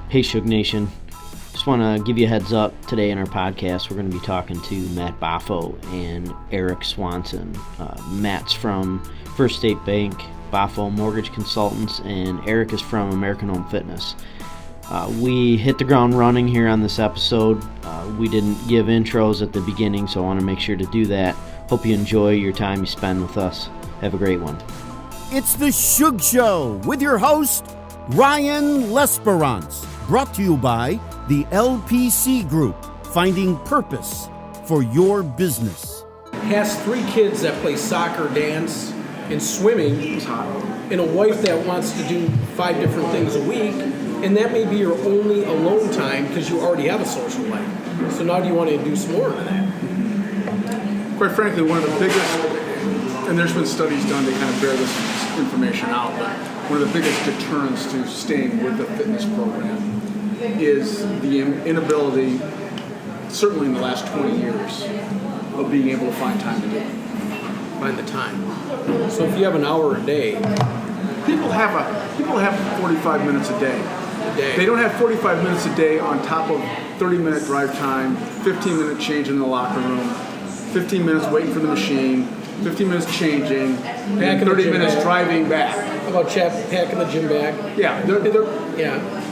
Hey, Shugg Nation. Just want to give you a heads up. Today in our podcast, we're going to be talking to Matt Baffo and Eric Swanson. Matt's from First State Bank, Baffo Mortgage Consultants, and Eric is from American Home Fitness. We hit the ground running here on this episode. We didn't give intros at the beginning, so I want to make sure to do that. Hope you enjoy your time you spend with us. Have a great one. It's the Shugg Show with your host, Ryan Lesperance. Brought to you by the LPC Group, finding purpose for your business. Has 3 kids that play soccer, dance, and swimming, and a wife that wants to do 5 different things a week, and that may be your only alone time because you already have a social life. So now do you want to do some more of that? Quite frankly, one of the biggest, and there's been studies done to kind of bear this information out, but one of the biggest deterrents to staying with the fitness program is the inability, certainly in the last 20 years, of being able to find time to do it. Find the time. So if you have an hour a day, people have 45 minutes a day. They don't have 45 minutes a day on top of 30-minute drive time, 15-minute change in the locker room, 15 minutes waiting for the machine, 15 minutes changing, and 30 minutes driving back. How about packing the gym bag? Yeah. Yeah.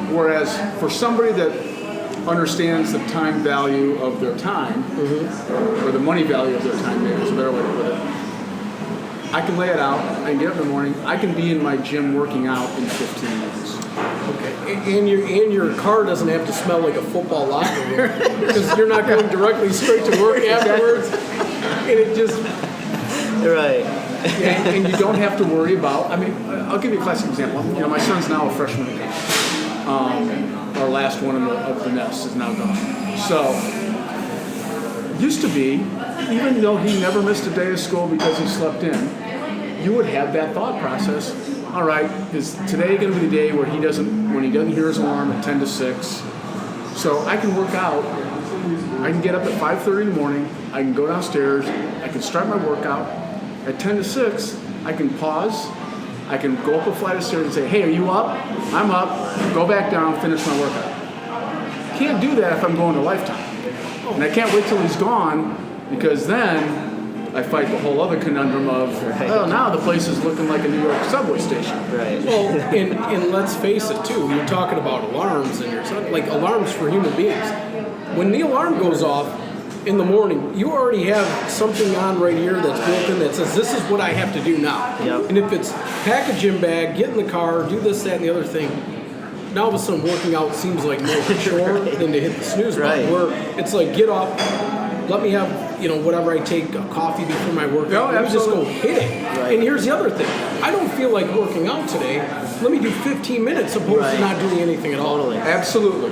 Whereas for somebody that understands the time value of their time, or the money value of their time, maybe is a better way to put it, I can lay it out, I can get up in the morning, I can be in my gym working out in 15 minutes. Okay, and your car doesn't have to smell like a football locker room because you're not going directly straight to work afterwards, and it just... Right. and you don't have to worry about, I mean, I'll give you a classic example. You know, my son's now a freshman in college. Our last one of the nest is now gone. So, used to be, even though he never missed a day of school because he slept in, you would have that thought process. All right, is today going to be the day where when he doesn't hear his alarm at 10 to 6? So I can work out. I can get up at 5:30 in the morning. I can go downstairs. I can start my workout. At 10 to 6, I can pause. I can go up a flight of stairs and say, hey, are you up? I'm up. Go back down, finish my workout. Can't do that if I'm going to Lifetime. And I can't wait till he's gone because then I fight the whole other conundrum of, well, now the place is looking like a New York subway station. Right. Well, and let's face it, too. You're talking about alarms and like alarms for human beings. When the alarm goes off in the morning, you already have something on right here that's built in that says, this is what I have to do now. Yep. And if it's pack a gym bag, get in the car, do this, that, and the other thing, now all of a sudden working out seems like more of a chore than to hit the snooze button, where it's like, get up, let me have, whatever I take, a coffee before my workout, let me just go hit it. Right. And here's the other thing, I don't feel like working out today, let me do 15 minutes opposed to not doing anything at all. Totally. Absolutely.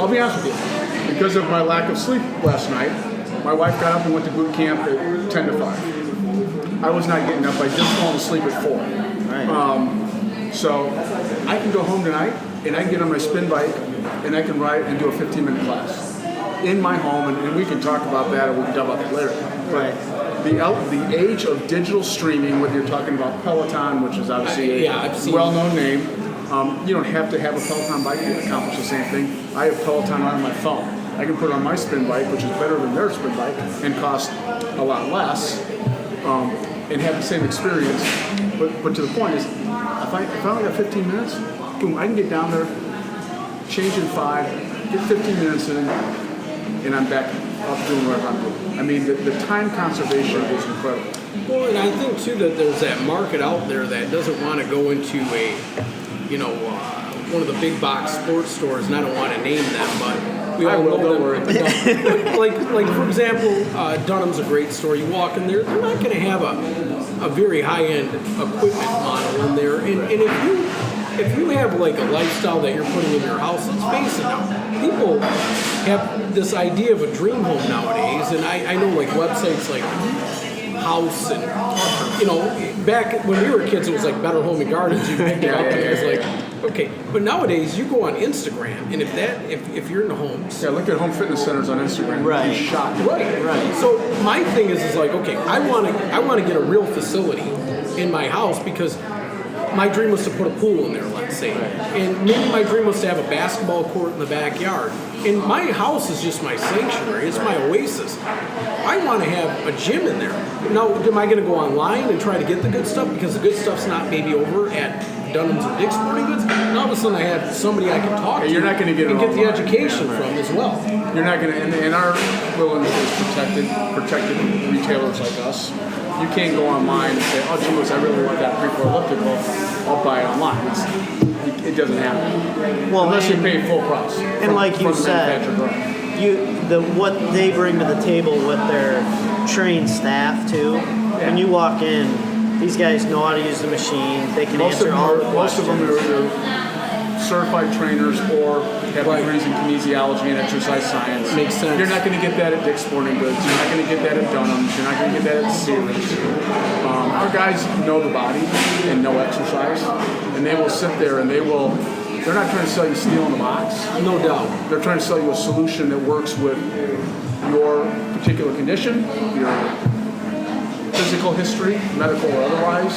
I'll be honest with you. Because of my lack of sleep last night, my wife got up and went to boot camp at 10 to 5. I was not getting up. I just fallen asleep at 4. Right. So I can go home tonight, and I can get on my spin bike, and I can ride and do a 15-minute class in my home, and we can talk about that, or we can talk about that later. But the age of digital streaming, whether you're talking about Peloton, which is obviously a well-known name, you don't have to have a Peloton bike to accomplish the same thing. I have Peloton on my phone. I can put it on my spin bike, which is better than their spin bike, and cost a lot less, and have the same experience. But to the point is, if I only got 15 minutes, boom, I can get down there, change in 5, get 15 minutes in, and I'm back up doing whatever I'm doing. I mean, the time conservation is incredible. Well, and I think, too, that there's that market out there that doesn't want to go into one of the big box sports stores, and I don't want to name them, but we all know them. Don't worry. like for example, Dunham's a great store. You walk in there, they're not going to have a very high-end equipment model in there. And if you have like a lifestyle that you're putting in your house, let's face it now, people have this idea of a dream home nowadays, and I know like websites like House and back when we were kids, it was like Better Home and Gardens. You picked it up, and it was like, okay. But nowadays, you go on Instagram, and if you're in the homes, look at home fitness centers on Instagram. Right. You'd be shocked. Right. So my thing is like, okay, I want to get a real facility in my house because my dream was to put a pool in there, let's say. And maybe my dream was to have a basketball court in the backyard. And my house is just my sanctuary. It's my oasis. I want to have a gym in there. Now, am I going to go online and try to get the good stuff? Because the good stuff's not maybe over at Dunham's or Dick's Sporting Goods. And all of a sudden I have somebody I can talk to. You're not going to get and it get the online. education from as well. You're not going to, and our wilderness is protected retailers like us. You can't go online and say, oh, geez, I really want that 3-4 elliptical. I'll buy it online. It doesn't happen. Well, unless you pay full price. And like you said, what they bring to the table with their trained staff too. When you walk in, these guys know how to use the machine. They can answer all the questions. Most of them are either certified trainers or have degrees in kinesiology and exercise science. Makes sense. You're not going to get that at Dick's Sporting Goods. You're not going to get that at Dunham's. You're not going to get that at Sears. Our guys know the body and know exercise, and they will sit there and they're not trying to sell you steel in the box. No doubt. They're trying to sell you a solution that works with your particular condition, your physical history, medical or otherwise,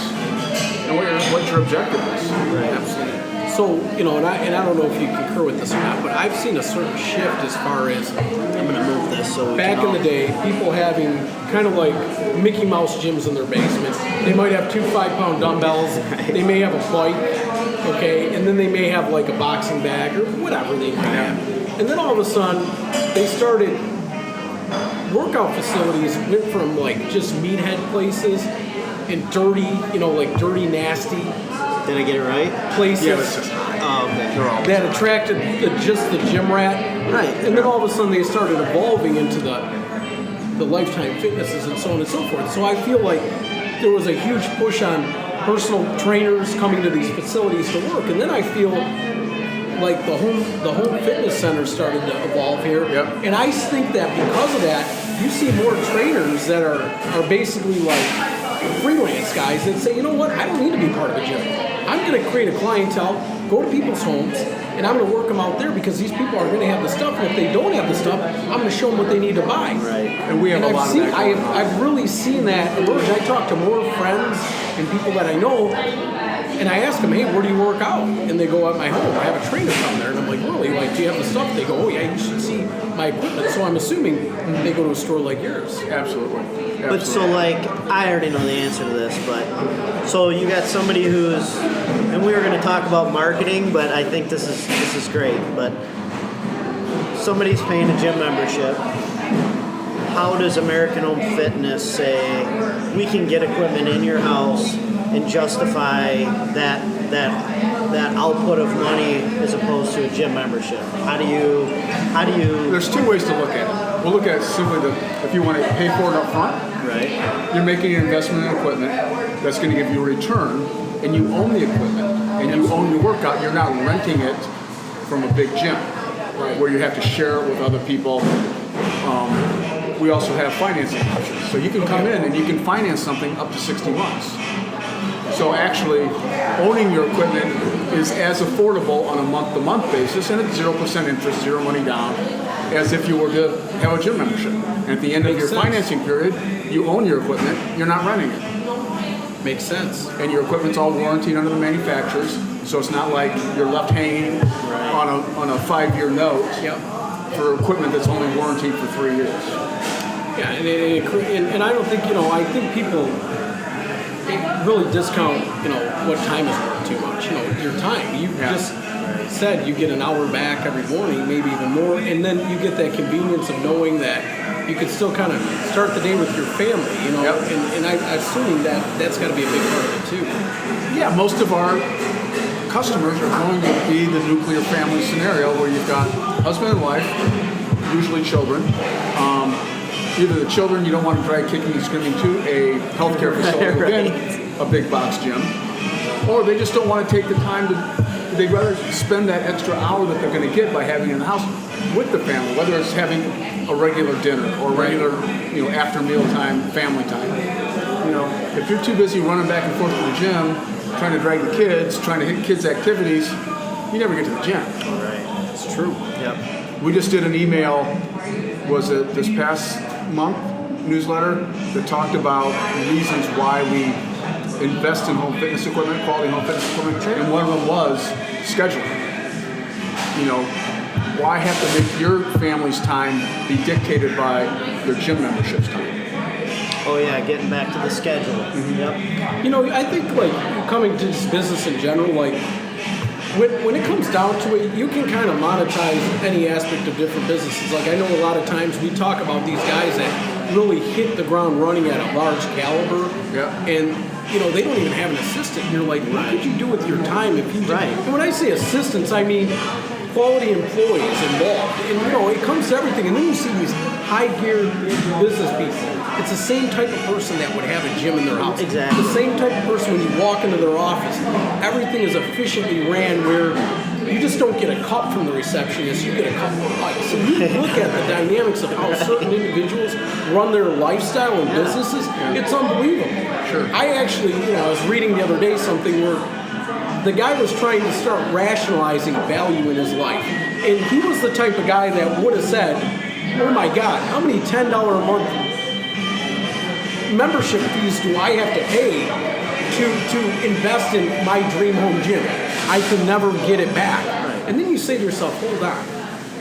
and what your objective is. Right. Absolutely. So, and I don't know if you concur with this or not, but I've seen a certain shift as far as I'm going to move this so back in the day, people having kind of like Mickey Mouse gyms in their basement. They might have 2 5-pound dumbbells. They may have a bike, okay, and then they may have like a boxing bag or whatever they might have. And then all of a sudden, they started workout facilities went from like just meathead places and dirty, like dirty, nasty. Did I get it right? Places. Yeah, that's just that attracted just the gym rat. Right. And then all of a sudden they started evolving into the Lifetime Fitnesses and so on and so forth. So I feel like there was a huge push on personal trainers coming to these facilities to work. And then I feel like the home fitness centers started to evolve here. Yep. And I think that because of that, you see more trainers that are basically like freelance guys that say, you know what, I don't need to be part of a gym. I'm going to create a clientele, go to people's homes, and I'm going to work them out there because these people are going to have the stuff. And if they don't have the stuff, I'm going to show them what they need to buy. Right. And we have a lot of that going on. I've really seen that emerge. I talk to more friends and people that I know, and I ask them, hey, where do you work out? And they go, at my home. I have a trainer come there. And I'm like, really? Like, do you have the stuff? They go, oh, yeah, you should see my equipment. So I'm assuming they go to a store like yours. Absolutely. But so like, I already know the answer to this, but so you got somebody who's, and we were going to talk about marketing, but I think this is great, but somebody's paying a gym membership. How does American Home Fitness say we can get equipment in your house and justify that output of money as opposed to a gym membership? How do you? There's 2 ways to look at it. We'll look at simply if you want to pay for it up front. Right. You're making an investment in equipment that's going to give you a return, and you own the equipment, and you own your workout. You're not renting it from a big gym, right, where you have to share it with other people. We also have financing options. So you can come in and you can finance something up to 60 months. So actually, owning your equipment is as affordable on a month-to-month basis, and it's 0% interest, 0 money down, as if you were to have a gym membership. And at the end of your financing period, you own your equipment, you're not renting it. Makes sense. And your equipment's all warranted under the manufacturers, so it's not like you're left hanging on a 5-year note for equipment that's only warranted for 3 years. Yeah, and I don't think, I think people really discount, what time is worth too much. Your time. You just said you get an hour back every morning, maybe even more, and then you get that convenience of knowing that you can still kind of start the day with your family, and I'm assuming that's got to be a big part of it too. Yeah, most of our customers are going to be the nuclear family scenario where you've got husband and wife, usually children. Either the children you don't want to drag kicking and screaming to a healthcare facility within a big box gym, or they just don't want to take the time they'd rather spend that extra hour that they're going to get by having it in the house with the family, whether it's having a regular dinner or regular, after mealtime, family time. If you're too busy running back and forth to the gym, trying to drag the kids, trying to hit kids' activities, you never get to the gym. Right. It's true. Yep. We just did an email, was it this past month, newsletter that talked about reasons why we invest in home fitness equipment, quality home fitness equipment, and one of them was scheduling. You know, why have to make your family's time be dictated by their gym membership's time? Oh yeah, getting back to the schedule. Mm-hmm. Yep. You know, I think like coming to this business in general, like when it comes down to it, you can kind of monetize any aspect of different businesses. Like I know a lot of times we talk about these guys that really hit the ground running at a large caliber, and you know they don't even have an assistant. You're like, what could you do with your time if you did? And when I say assistants, I mean quality employees involved, and you know it comes to everything. And then you see these high-gear business people. It's the same type of person that would have a gym in their house. Exactly. The same type of person when you walk into their office. Everything is efficiently ran where you just don't get a cup from the receptionist, you get a cup of ice. So you look at the dynamics of how certain individuals run their lifestyle and businesses, it's unbelievable. Sure. I actually, you know, I was reading the other day something where the guy was trying to start rationalizing value in his life. And he was the type of guy that would have said, oh my God, how many $10 a month membership fees do I have to pay to invest in my dream home gym? I can never get it back. And then you say to yourself, hold on,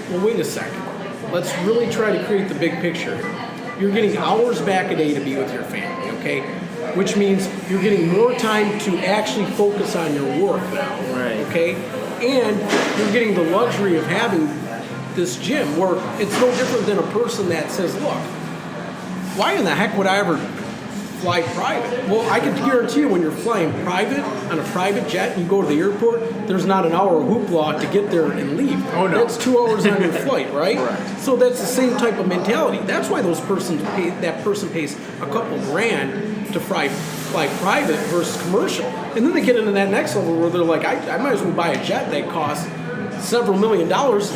well wait a second. Let's really try to create the big picture. You're getting hours back a day to be with your family, okay? Which means you're getting more time to actually focus on your work now, okay? And you're getting the luxury of having this gym where it's no different than a person that says, look, why in the heck would I ever fly private? Well, I can guarantee you when you're flying private on a private jet and you go to the airport, there's not an hour of hoopla to get there and leave. Oh, no. That's 2 hours on your flight, right? Correct. So that's the same type of mentality. That's why that person pays a couple grand to fly private versus commercial. And then they get into that next level where they're like, I might as well buy a jet that costs several $1 million.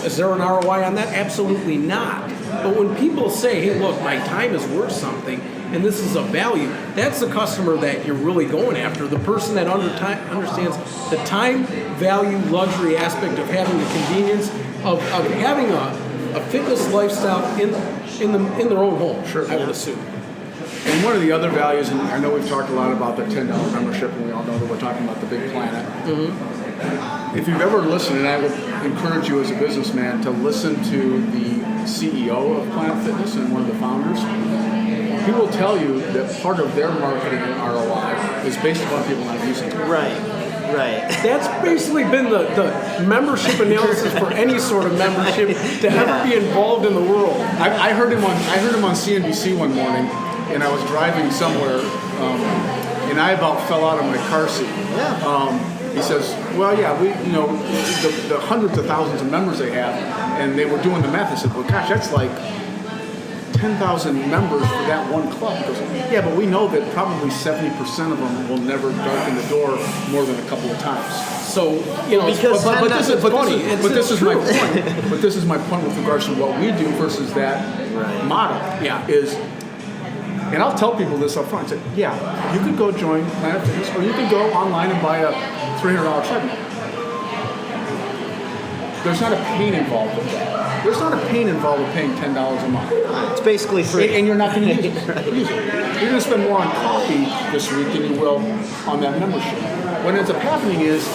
Is there an ROI on that? Absolutely not. But when people say, hey, look, my time is worth something, and this is a value, that's the customer that you're really going after. The person that understands the time, value, luxury aspect of having the convenience of having a fitness lifestyle in their own home, I would assume. And one of the other values, and I know we've talked a lot about the $10 membership, and we all know that we're talking about the big planet. Mm-hmm. If you've ever listened, and I would encourage you as a businessman to listen to the CEO of Planet Fitness and one of the founders, he will tell you that part of their marketing and ROI is based upon people not using it. Right. That's basically been the membership analysis for any sort of membership to ever be involved in the world. I heard him on CNBC one morning, and I was driving somewhere, and I about fell out of my car seat. Yeah. He says, well, yeah, the hundreds of thousands of members they have, and they were doing the math. I said, well, gosh, that's like 10,000 members for that one club. He goes, yeah, but we know that probably 70% of them will never darken the door more than a couple of times. So, you know, because this is my point. But this is my point with regards to what we do versus that model. Yeah. And I'll tell people this up front. I said, yeah, you could go join Planet Fitness, or you could go online and buy a $300 treadmill. There's not a pain involved with that. There's not a pain involved with paying $10 a month. It's basically free. And you're not going to use it. You're going to spend more on coffee this week than you will on that membership. What ends up happening is,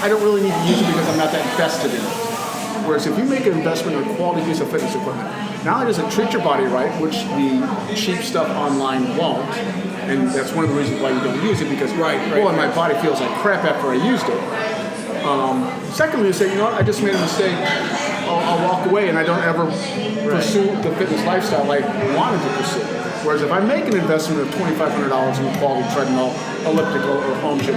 I don't really need to use it because I'm not that invested in it. Whereas if you make an investment in a quality piece of fitness equipment, not only does it treat your body right, which the cheap stuff online won't, and that's one of the reasons why you don't use it, because and my body feels like crap after I used it. Secondly, you say, you know what, I just made a mistake. I'll walk away, and I don't ever pursue the fitness lifestyle I wanted to pursue. Whereas if I make an investment of $2,500 in a quality treadmill, elliptical, or home gym,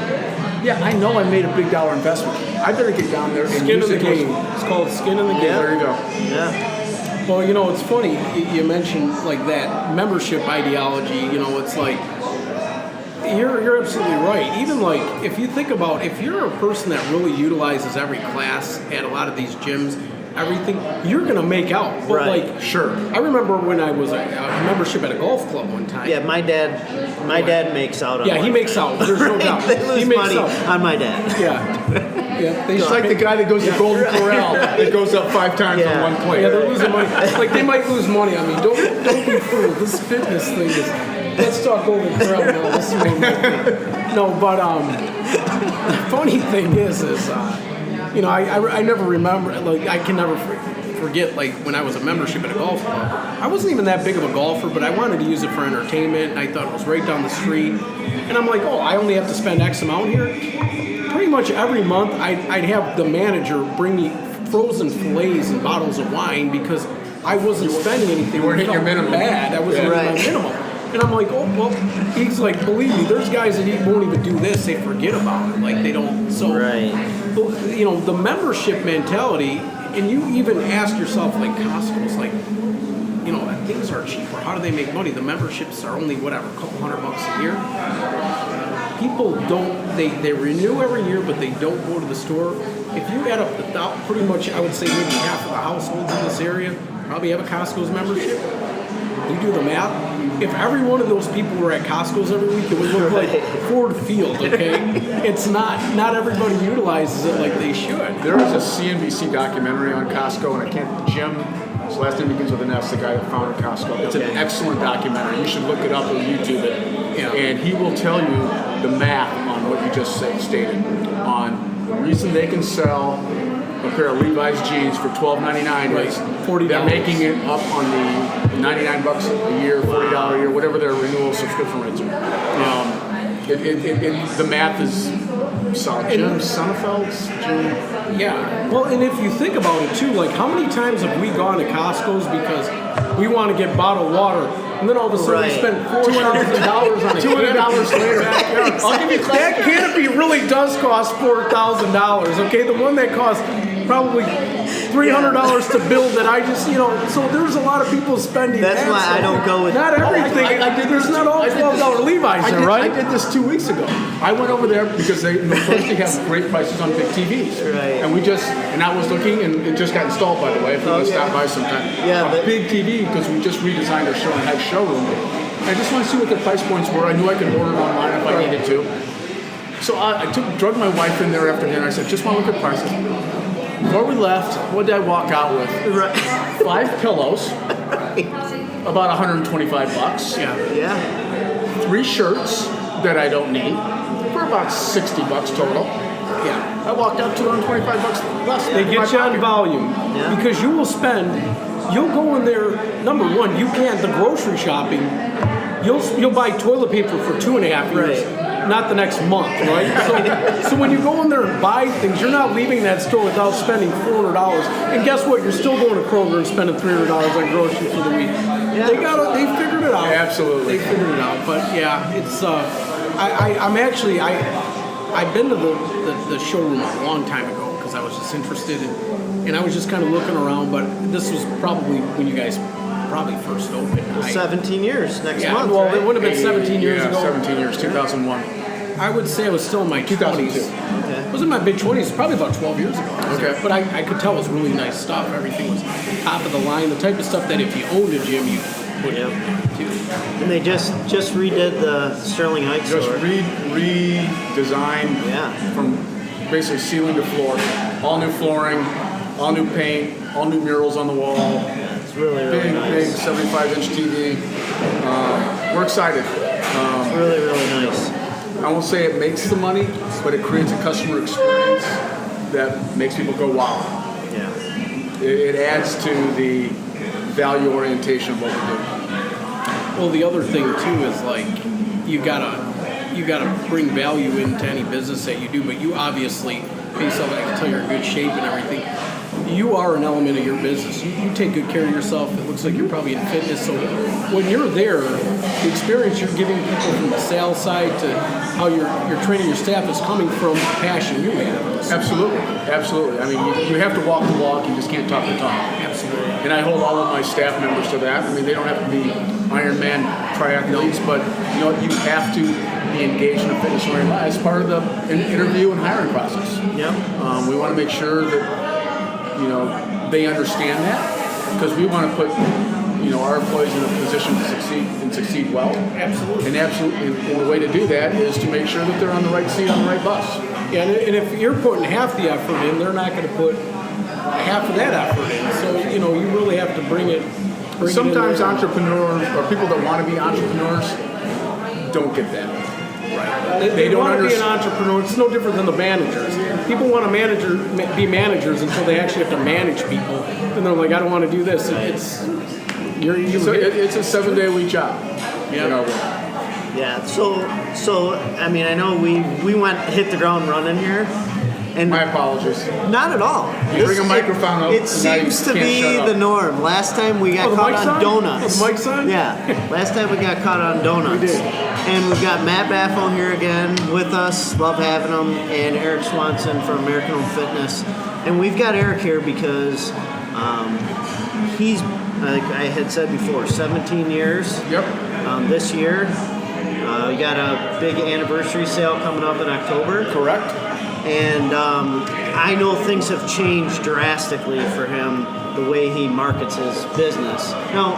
yeah, I know I made a big dollar investment. I better get down there and skin use in it. The game. It's called skin in the game. There you go. Yeah. Well, you know, it's funny. You mentioned like that membership ideology. You know, it's like you're absolutely right. Even like if you think about if you're a person that really utilizes every class at a lot of these gyms, everything, you're going to make out. But like, sure. I remember when I was a membership at a golf club one time. Yeah, my dad makes out on he makes out. There's no doubt. They lose he makes money out on my dad. Yeah. It's like the guy that goes to Golden Corral that goes up 5 times on one plate. Yeah, they're losing money. Like they might lose money. I mean, don't be fooled. This fitness thing is let's talk over the trail now. Let's see what might be. No, but the funny thing is you know, I never remember, like, I can never forget, like, when I was a membership at a golf club. I wasn't even that big of a golfer, but I wanted to use it for entertainment, and I thought it was right down the street. And I'm like, oh, I only have to spend X amount here. Pretty much every month, I'd have the manager bring me frozen fillets and bottles of wine because I wasn't spending anything. You weren't hitting your minimum. Bad. I was hitting my minimum. And I'm like, oh, well, he's like, believe me, there's guys that won't even do this. They forget about it. Like, they don't. So, you know, the membership mentality, and you even ask yourself, like, Costco's, like, you know, things are cheaper. How do they make money? The memberships are only, whatever, a couple $100 a year. People don't, they renew every year, but they don't go to the store. If you add up pretty much, I would say maybe half of the households in this area probably have a Costco's membership. You do the math. If every one of those people were at Costco's every week, it would look like Ford Field, okay? It's not everybody utilizes it like they should. There is a CNBC documentary on Costco, and I can't, Jim, his last name begins with an S, the guy that founded Costco. It's an excellent documentary. You should look it up or YouTube it. Yeah. And he will tell you the math on what you just stated, on the reason they can sell a pair of Levi's jeans for $12.99 is $40. They're making it up on the $99 a year, $40 a year, whatever their renewal subscription rates are. The math is solid. Jim Sonnefeld's. Yeah. Well, and if you think about it too, like how many times have we gone to Costco's because we want to get bottled water, and then all of a sudden we spend $400 on it. $200 later. I'll give you that canopy really does cost $4,000. Okay, the one that costs probably $300 to build that I just, you know, so there's a lot of people spending. That's why I don't go with. Not everything. There's not all $12 Levi's there, right? I did this 2 weeks ago. I went over there because they have great prices on big TVs. Right. And I was looking, and it just got installed, by the way, if you want to stop by sometime. Yeah, a big TV, because we just redesigned our showroom. I just want to see what the price points were. I knew I could order it online if I needed to. So I drugged my wife in there after dinner. I said, just want to look at prices. Before we left, what did I walk out with? 5 pillows, about $125. Yeah. 3 shirts that I don't need for about $60 total. Yeah. I walked out $225 less. They get you on volume because you will spend. You'll go in there. Number one, you can't. The grocery shopping. You'll buy toilet paper for 2.5 years. Not the next month, right? So when you go in there and buy things, you're not leaving that store without spending $400. And guess what? You're still going to Kroger and spending $300 on groceries for the week. Yeah. They figured it out. Absolutely, they figured it out. But yeah, it's I've been to the showroom a long time ago because I was just interested and I was just kind of looking around. But this was probably when you guys probably first opened. 17 years next month. Well, right? it would have been 17 years ago. 17 years, 2001. I would say I was still in my 2002. 20s. Okay. I was in my mid 20s, probably about 12 years ago. Okay. But I could tell it was really nice stuff. Everything was top of the line, the type of stuff that if you owned a gym, you would do. And they just redid the Sterling Heights store. Just redesigned from basically ceiling to floor. All new flooring, all new paint, all new murals on the wall. It's really nice. Big 75-inch TV. We're excited. It's really nice. I won't say it makes the money, but it creates a customer experience that makes people go, wow. Yeah. It adds to the value orientation of what we do. Well, the other thing too is like you gotta bring value into any business that you do, but you obviously, based on I can tell you're in good shape and everything. You are an element of your business. You take good care of yourself. It looks like you're probably in fitness. So when you're there, the experience you're giving people from the sales side to how you're training your staff is coming from passion you have. Absolutely. I mean, you have to walk the walk. You just can't talk the talk. Absolutely. And I hold all of my staff members to that. I mean, they don't have to be Ironman triathletes, but you know, you have to be engaged in a fitness oriented as part of the interview and hiring process. Yeah. We want to make sure that they understand that because we want to put our employees in a position to succeed well. Absolutely. And the way to do that is to make sure that they're on the right seat on the right bus. Yeah, and if you're putting half the effort in, they're not going to put half of that effort in. So you really have to bring it. Sometimes entrepreneurs or people that want to be entrepreneurs don't get that. Right. They don't want to be an entrepreneur. It's no different than the managers. People want to be managers until they actually have to manage people, and they're like, I don't want to do this. It's a 7-day-a-week job. Yeah. So I mean, I know we hit the ground running here. And my apologies. Not at all. You bring a microphone up. It seems to be the norm. Last time we got caught on donuts. The mic's on? Yeah. Last time we got caught on donuts. We did. And we've got Matt Baffo here again with us. Love having him. And Eric Swanson from American Home Fitness. And we've got Eric here because he's, like I had said before, 17 years. Yep. This year. We got a big anniversary sale coming up in October. Correct. And I know things have changed drastically for him, the way he markets his business. Now,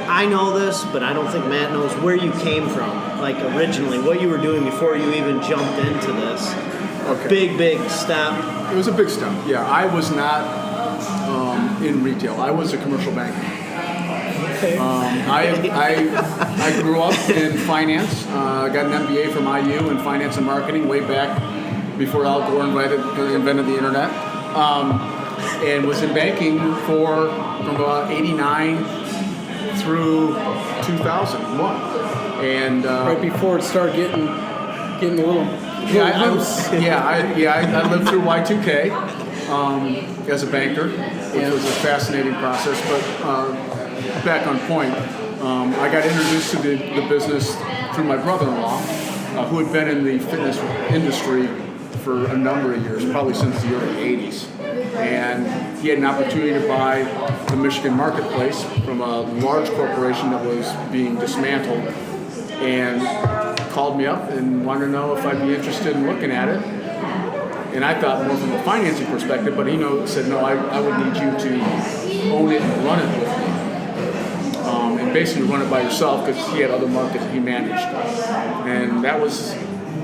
I know this, but I don't think Matt knows where you came from, like originally, what you were doing before you even jumped into this. Okay. Big step. It was a big step. Yeah, I was not in retail. I was a commercial banker. I grew up in finance. I got an MBA from IU in finance and marketing way back before Al Gore invented the internet, and was in banking from about 89 through 2001. And right before it started getting a little loose. I lived through Y2K as a banker, which was a fascinating process. But back on point, I got introduced to the business through my brother-in-law, who had been in the fitness industry for a number of years, probably since the early 80s. And he had an opportunity to buy the Michigan marketplace from a large corporation that was being dismantled, and called me up and wanted to know if I'd be interested in looking at it. And I thought more from a financing perspective, but he said, no, I would need you to own it and run it with me. And basically run it by yourself, because he had other markets he managed. And that was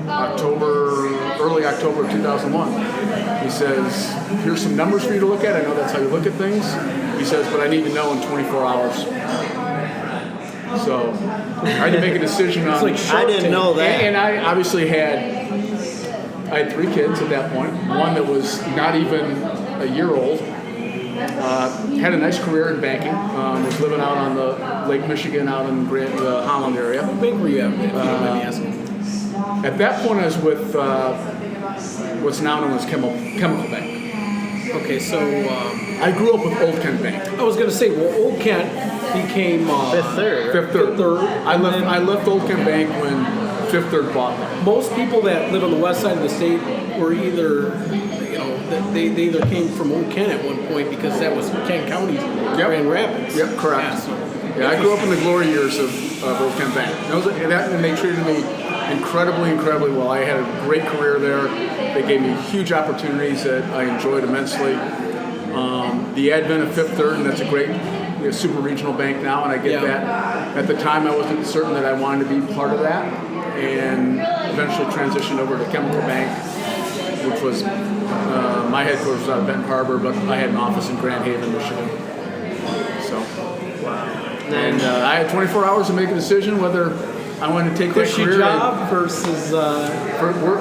early October of 2001. He says, here's some numbers for you to look at. I know that's how you look at things. He says, but I need to know in 24 hours. So I had to make a decision on... I didn't know that. And I obviously had 3 kids at that point. One that was not even a year old. Had a nice career in banking. Was living out on the Lake Michigan, out in the Holland area. What bank were you at? If you don't mind me asking. At that point, I was with what's now known as Chemical Bank. Okay, so I grew up with Old Kent Bank. I was going to say, well, Old Kent became Fifth Third. Fifth Third. I left Old Kent Bank when Fifth Third bought them. Most people that live on the west side of the state were either, they either came from Old Kent at one point, because that was Kent County, Grand Rapids. Yep, correct. I grew up in the glory years of Old Kent Bank. And they treated me incredibly well. I had a great career there. They gave me huge opportunities that I enjoyed immensely. The advent of Fifth Third, and that's a great super regional bank now, and I get that. At the time, I wasn't certain that I wanted to be part of that, and eventually transitioned over to Chemical Bank, which was my headquarters was out of Benton Harbor, but I had an office in Grand Haven, Michigan. So, and I had 24 hours to make a decision whether I wanted to take that career job versus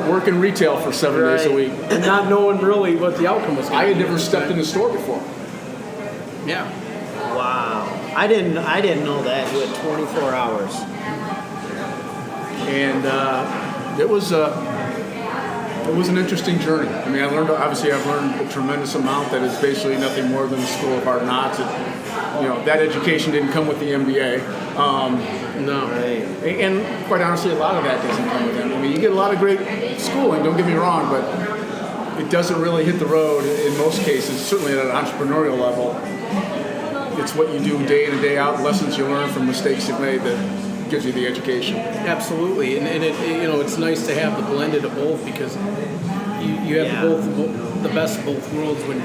work in retail for 7 days a week, and not knowing really what the outcome was. I had never stepped in a store before. Yeah. Wow. I didn't know that. You had 24 hours. And it was an interesting journey. I mean, I've learned a tremendous amount that is basically nothing more than the school of hard knocks. That education didn't come with the MBA. No. Right. And quite honestly, a lot of that doesn't come with them. I mean, you get a lot of great schooling, don't get me wrong, but it doesn't really hit the road in most cases, certainly at an entrepreneurial level. It's what you do day in and day out, lessons you learn from mistakes you've made that gives you the education. Absolutely, and it's nice to have the blended of both, because you have the best of both worlds when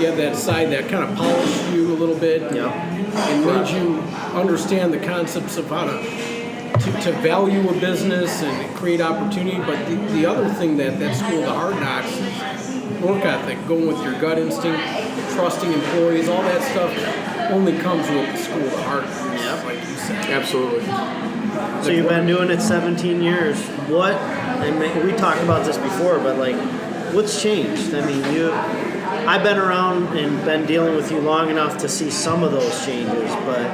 you have that side that kind of polished you a little bit and made you understand the concepts of how to value a business and create opportunity. But the other thing that school of the hard knocks is work ethic, going with your gut instinct, trusting employees, all that stuff only comes with the school of the hard knocks, like you said. Absolutely. So you've been doing it 17 years. What, and we talked about this before, but like, what's changed? I mean, I've been around and been dealing with you long enough to see some of those changes, but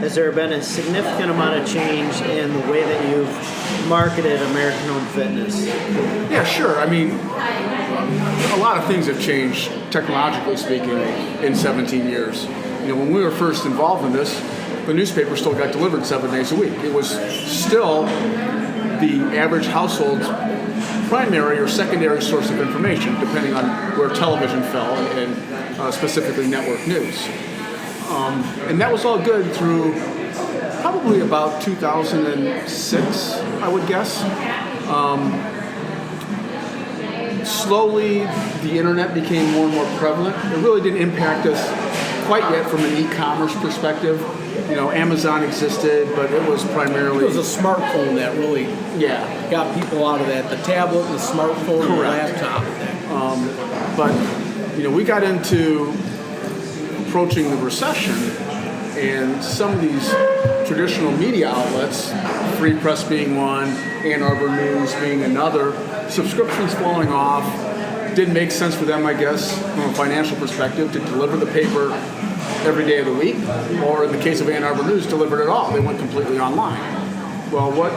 has there been a significant amount of change in the way that you've marketed American Home Fitness? Yeah, sure. I mean, a lot of things have changed, technologically speaking, in 17 years. You know, when we were first involved in this, the newspaper still got delivered 7 days a week. It was still the average household's primary or secondary source of information, depending on where television fell, and specifically network news. And that was all good through probably about 2006, I would guess. Slowly, the internet became more and more prevalent. It really didn't impact us quite yet from an e-commerce perspective. You know, Amazon existed, but it was primarily... It was a smartphone that really got people out of that. The tablet, the smartphone, and the laptop. But, you know, we got into approaching the recession, and some of these traditional media outlets, Free Press being one, Ann Arbor News being another, subscriptions falling off, didn't make sense for them, I guess, from a financial perspective, to deliver the paper every day of the week, or in the case of Ann Arbor News, delivered it all. They went completely online. Well, what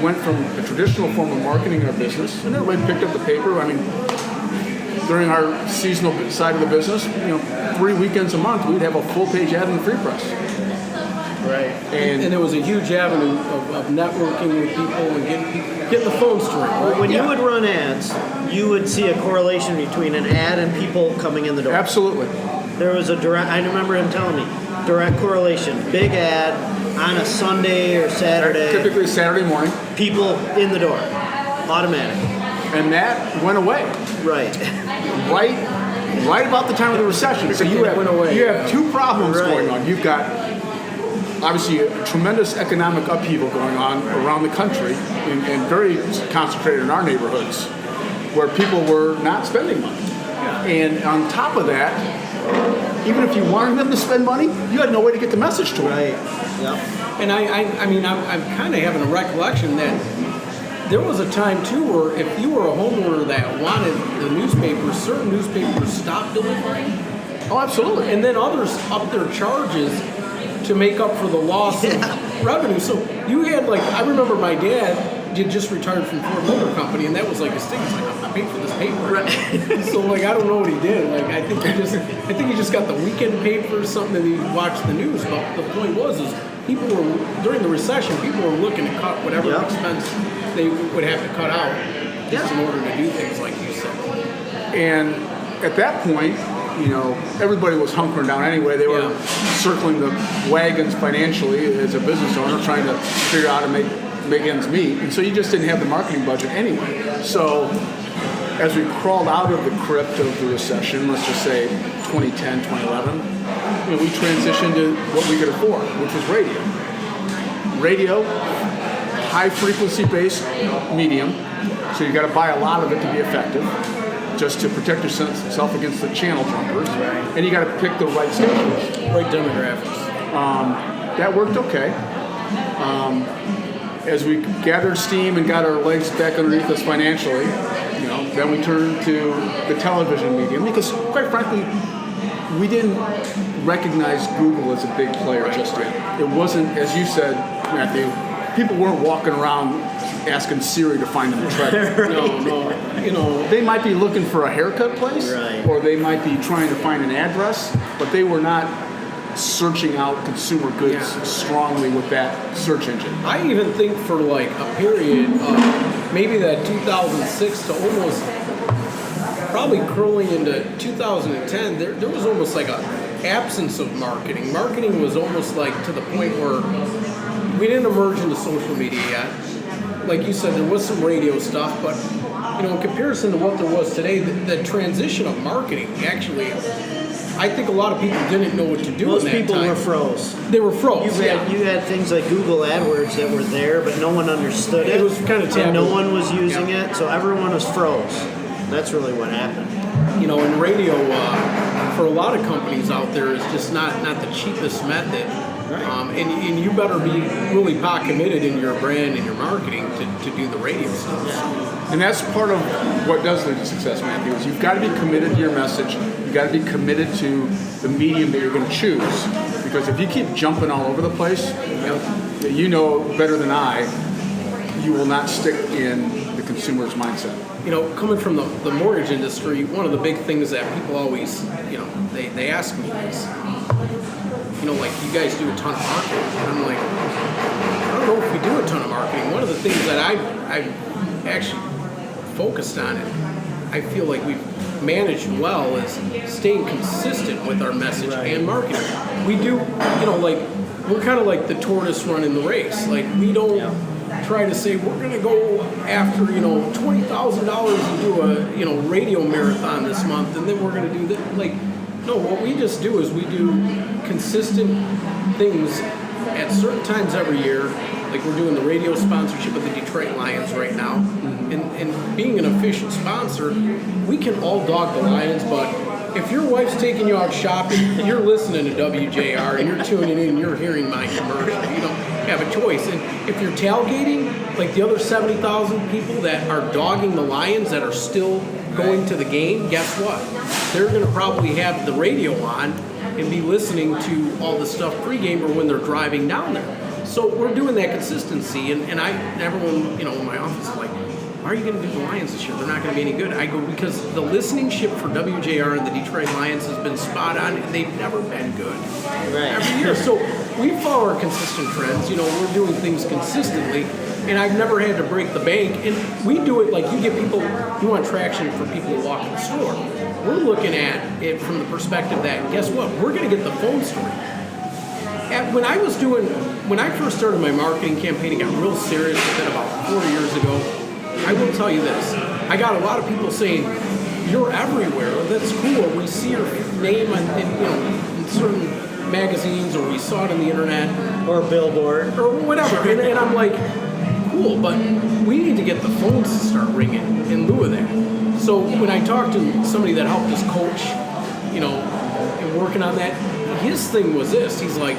went from a traditional form of marketing our business, and everybody picked up the paper. I mean, during our seasonal side of the business, you know, 3 weekends a month, we'd have a full-page ad in the Free Press. Right. And there was a huge avenue of networking with people and getting the phone straight. Right? When you would run ads, you would see a correlation between an ad and people coming in the door. Absolutely. There was a direct, I remember him telling me, direct correlation. Big ad on a Sunday or Saturday. Typically Saturday morning. People in the door. Automatic. And that went away. Right. Right about the time of the recession. So you have two problems going on. You've got obviously a tremendous economic upheaval going on around the country, and very concentrated in our neighborhoods, where people were not spending money. And on top of that, even if you wanted them to spend money, you had no way to get the message to them. Right. Yep. And I mean, I'm kind of having a recollection that there was a time too where if you were a homeowner that wanted the newspapers, certain newspapers stopped delivering. Oh, absolutely. And then others upped their charges to make up for the loss of revenue. So you had, like, I remember my dad did just retired from Ford Motor Company, and that was like his thing. He's like, I'm not paying for this paper. Right. So like, I don't know what he did. Like, I think he just got the weekend paper or something, and he watched the news. But the point was, people were, during the recession, people were looking to cut whatever expense they would have to cut out just in order to do things like you said. And at that point, you know, everybody was hunkering down anyway. They were circling the wagons financially as a business owner, trying to figure out how to make ends meet. And so you just didn't have the marketing budget anyway. So as we crawled out of the crypt of the recession, let's just say 2010, 2011, you know, we transitioned to what we could afford, which was radio. Radio, high frequency based medium, so you got to buy a lot of it to be effective, just to protect yourself against the channel jumpers, and you got to pick the right stations, right demographics. That worked okay. As we gathered steam and got our legs back underneath us financially, you know, then we turned to the television medium, because quite frankly, we didn't recognize Google as a big player just yet. It wasn't, as you said, Matthew, people weren't walking around asking Siri to find them a treasure. No, you know, they might be looking for a haircut place, or they might be trying to find an address, but they were not searching out consumer goods strongly with that search engine. I even think for like a period of maybe that 2006 to almost probably curling into 2010, there was almost like an absence of marketing. Marketing was almost like to the point where we didn't emerge into social media yet. Like you said, there was some radio stuff, but you know, in comparison to what there was today, the transition of marketing actually, I think a lot of people didn't know what to do. Most in that people time. were froze. They were froze. You had things like Google AdWords that were there, but no one understood it. It was kind of taboo. And no one was using it, so everyone was froze. That's really what happened. You know, in radio, for a lot of companies out there, it's just not the cheapest method And you better be really pot committed in your brand and your marketing to do the radio stuff. Yeah. And that's part of what does lead to success, Matthew, is you've got to be committed to your message. You've got to be committed to the medium that you're going to choose. Because if you keep jumping all over the place, you know better than I, you will not stick in the consumer's mindset. Coming from the mortgage industry, one of the big things that people always, they ask me is, like, you guys do a ton of marketing. And I'm like, I don't know if we do a ton of marketing. One of the things that I've actually focused on it, I feel like we've managed well, is staying consistent with our message and marketing. We do, we're kind of like the tortoise running the race. Like, we don't try to say we're going to go after $20,000 and do a radio marathon this month, and then we're going to do that. Like, no, what we just do is we do consistent things at certain times every year. Like, we're doing the radio sponsorship of the Detroit Lions right now, and being an official sponsor, we can all dog the Lions, but if your wife's taking you out shopping, you're listening to WJR and you're tuning in and you're hearing my commercial. You don't have a choice. And if you're tailgating, like the other 70,000 people that are dogging the Lions that are still going to the game, guess what? They're going to probably have the radio on and be listening to all the stuff pregame or when they're driving down there. So we're doing that consistency. And everyone, in my office is like, why are you going to do the Lions this year? They're not going to be any good. I go, because the listening-ship for WJR and the Detroit Lions has been spot on, and they've never been good. Every year. So we follow our consistent trends. We're doing things consistently, and I've never had to break the bank. And we do it like you get people, you want traction for people who walk in the store. We're looking at it from the perspective that, guess what? We're going to get the phone story. When I first started my marketing campaign and got real serious with it about 4 years ago, I will tell you this. I got a lot of people saying, you're everywhere. That's cool. We see your name in certain magazines, or we saw it on the internet. Or a billboard. Or whatever. And I'm like, cool, but we need to get the phones to start ringing in lieu of that. So when I talked to somebody that helped us coach, and working on that, his thing was this. He's like,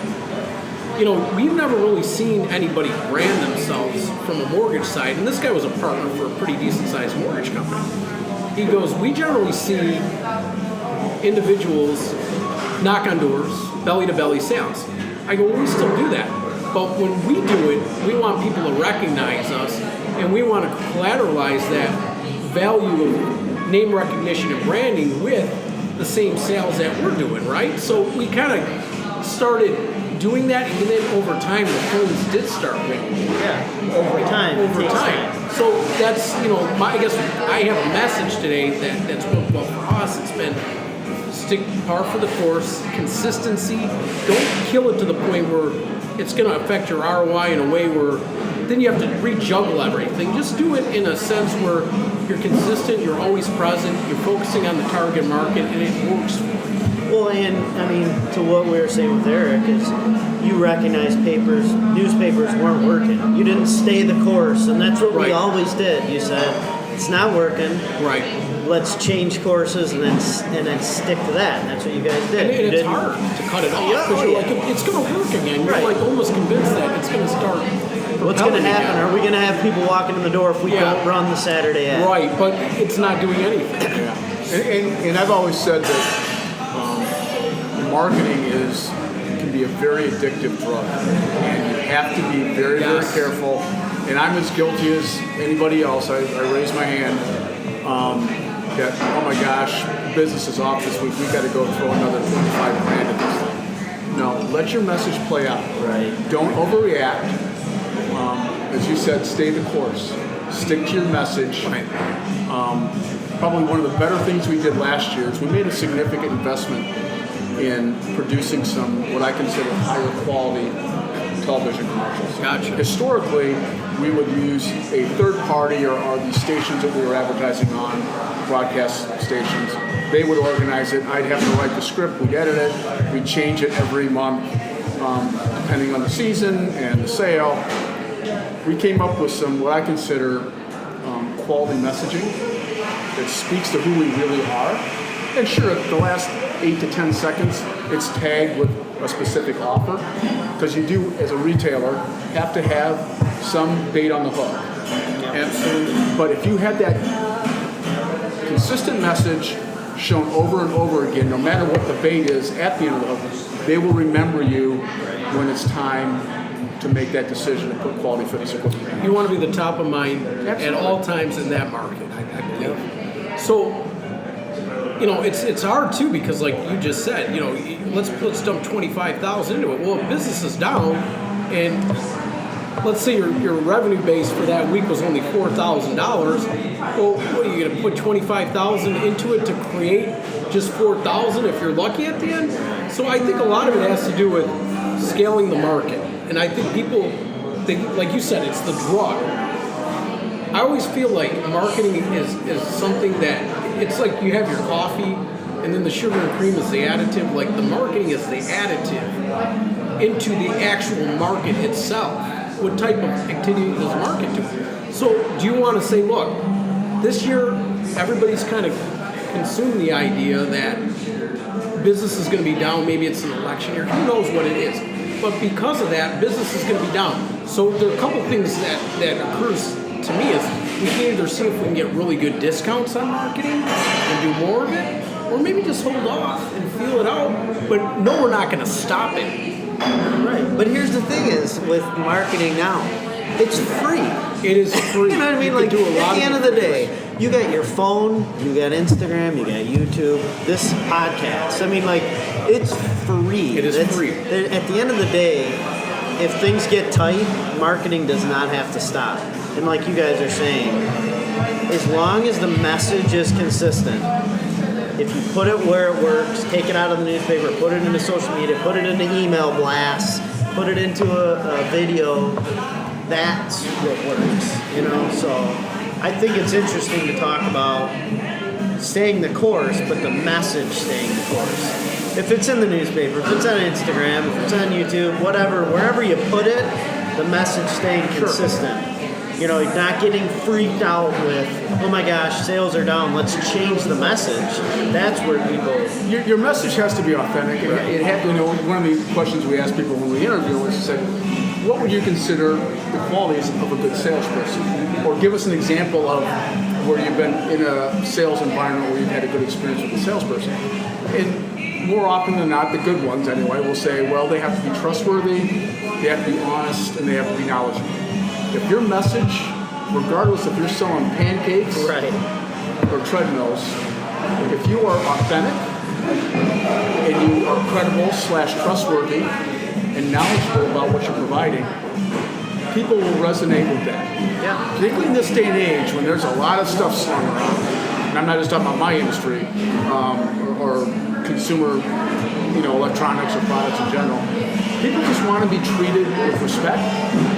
we've never really seen anybody brand themselves from a mortgage side, and this guy was a partner for a pretty decent-sized mortgage company. He goes, we generally see individuals knock on doors, belly-to-belly sales. I go, well, we still do that. But when we do it, we want people to recognize us, and we want to collateralize that value of name recognition and branding with the same sales that we're doing, right? So we kind of started doing that, and then over time the phones did start ringing. Yeah, over time. So that's, I guess I have a message today that's worked well for us. It's been stick par for the course, consistency. Don't kill it to the point where it's going to affect your ROI in a way where then you have to rejuggle everything. Just do it in a sense where you're consistent, you're always present, you're focusing on the target market, and it works for you. Well, and to what we were saying with Eric is you recognize newspapers weren't working. You didn't stay the course, and that's what we always did. You said, it's not working. Right. Let's change courses and then stick to that. And that's what you guys did. And it's hard to cut it off because you're like, it's going to work again. You're like almost convinced that it's going to start. What's going to happen? Again. Are we going to have people walking in the door if we don't run the Saturday ad? Right, but it's not doing anything. And I've always said that marketing can be a very addictive drug, and you have to be very, very careful. And I'm as guilty as anybody else. I raise my hand. That, oh my gosh, business is off this week. We got to go throw another $25,000 at this thing. No, let your message play out. Right. Don't overreact. As you said, stay the course. Stick to your message. Right. Probably one of the better things we did last year is we made a significant investment in producing some, what I consider higher quality television commercials. Gotcha. Historically, we would use a third party or the stations that we were advertising on, broadcast stations. They would organize it. I'd have to write the script. We'd edit it. We'd change it every month, depending on the season and the sale. We came up with some, what I consider quality messaging that speaks to who we really are And sure, the last 8 to 10 seconds, it's tagged with a specific offer, because you do, as a retailer, have to have some bait on the hook. Absolutely. But if you had that consistent message shown over and over again, no matter what the bait is at the end of the hook, they will remember you when it's time to make that decision to put quality fitness equipment in. You want to be the top of mind Absolutely. at all times in that market, I believe. So, it's hard too, because like you just said, let's dump $25,000 into it. Well, if business is down, and let's say your revenue base for that week was only $4,000. Well, what are you going to put $25,000 into it to create just $4,000 if you're lucky at the end? So I think a lot of it has to do with scaling the market, and I think people think, like you said, it's the drug. I always feel like marketing is something that it's like you have your coffee, and then the sugar and cream is the additive. Like the marketing is the additive into the actual market itself. What type of activity does the market do? So do you want to say, look, this year everybody's kind of consumed the idea that business is going to be down. Maybe it's an election year. Who knows what it is? But because of that, business is going to be down. So there are a couple things that occurs to me is we can either see if we can get really good discounts on marketing and do more of it, or maybe just hold off and feel it out. But no, we're not going to stop it. Right. But here's the thing is, with marketing now, it's free. It is free. You know what I mean? You Like, can do a lot at the of end of the day, you got your phone, you got Instagram, you got YouTube, this podcast. I mean, like, it's free. It is free. At the end of the day, if things get tight, marketing does not have to stop. And like you guys are saying, as long as the message is consistent, if you put it where it works, take it out of the newspaper, put it into social media, put it into email blasts, put it into a video, that's what works, So I think it's interesting to talk about staying the course, but the message staying the course. If it's in the newspaper, if it's on Instagram, if it's on YouTube, whatever, wherever you put it, the message staying consistent. Not getting freaked out with, oh my gosh, sales are down, let's change the message. That's where people... Your message has to be authentic. It one of the questions we ask people when we interview is to say, what would you consider the qualities of a good salesperson? Or give us an example of where you've been in a sales environment where you've had a good experience with a salesperson. And more often than not, the good ones anyway, will say, well, they have to be trustworthy, they have to be honest, and they have to be knowledgeable. If your message, regardless if you're selling pancakes or treadmills, if you are authentic and you are credible / trustworthy and knowledgeable about what you're providing, people will resonate with that. Yeah. Particularly in this day and age when there's a lot of stuff slung around, and I'm not just talking about my industry or consumer, electronics or products in general. People just want to be treated with respect,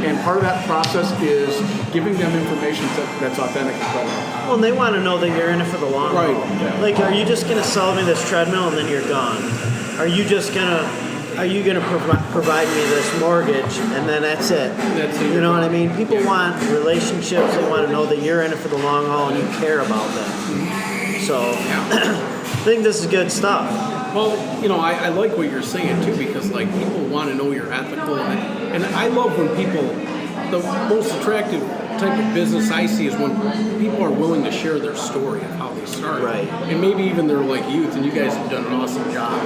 and part of that process is giving them information that's authentic and credible. Well, and they want to know that you're in it for the long haul. Yeah. Like, are you just going to sell me this treadmill and then you're gone? Are you going to provide me this mortgage and then that's it? You know what I mean? People want relationships. They want to know that you're in it for the long haul and you care about them. So I think this is good stuff. Well, I like what you're saying too, because like people want to know you're ethical, and I love when the most attractive type of business I see is when people are willing to share their story of how they started. Right. And maybe even they're like youth, and you guys have done an awesome job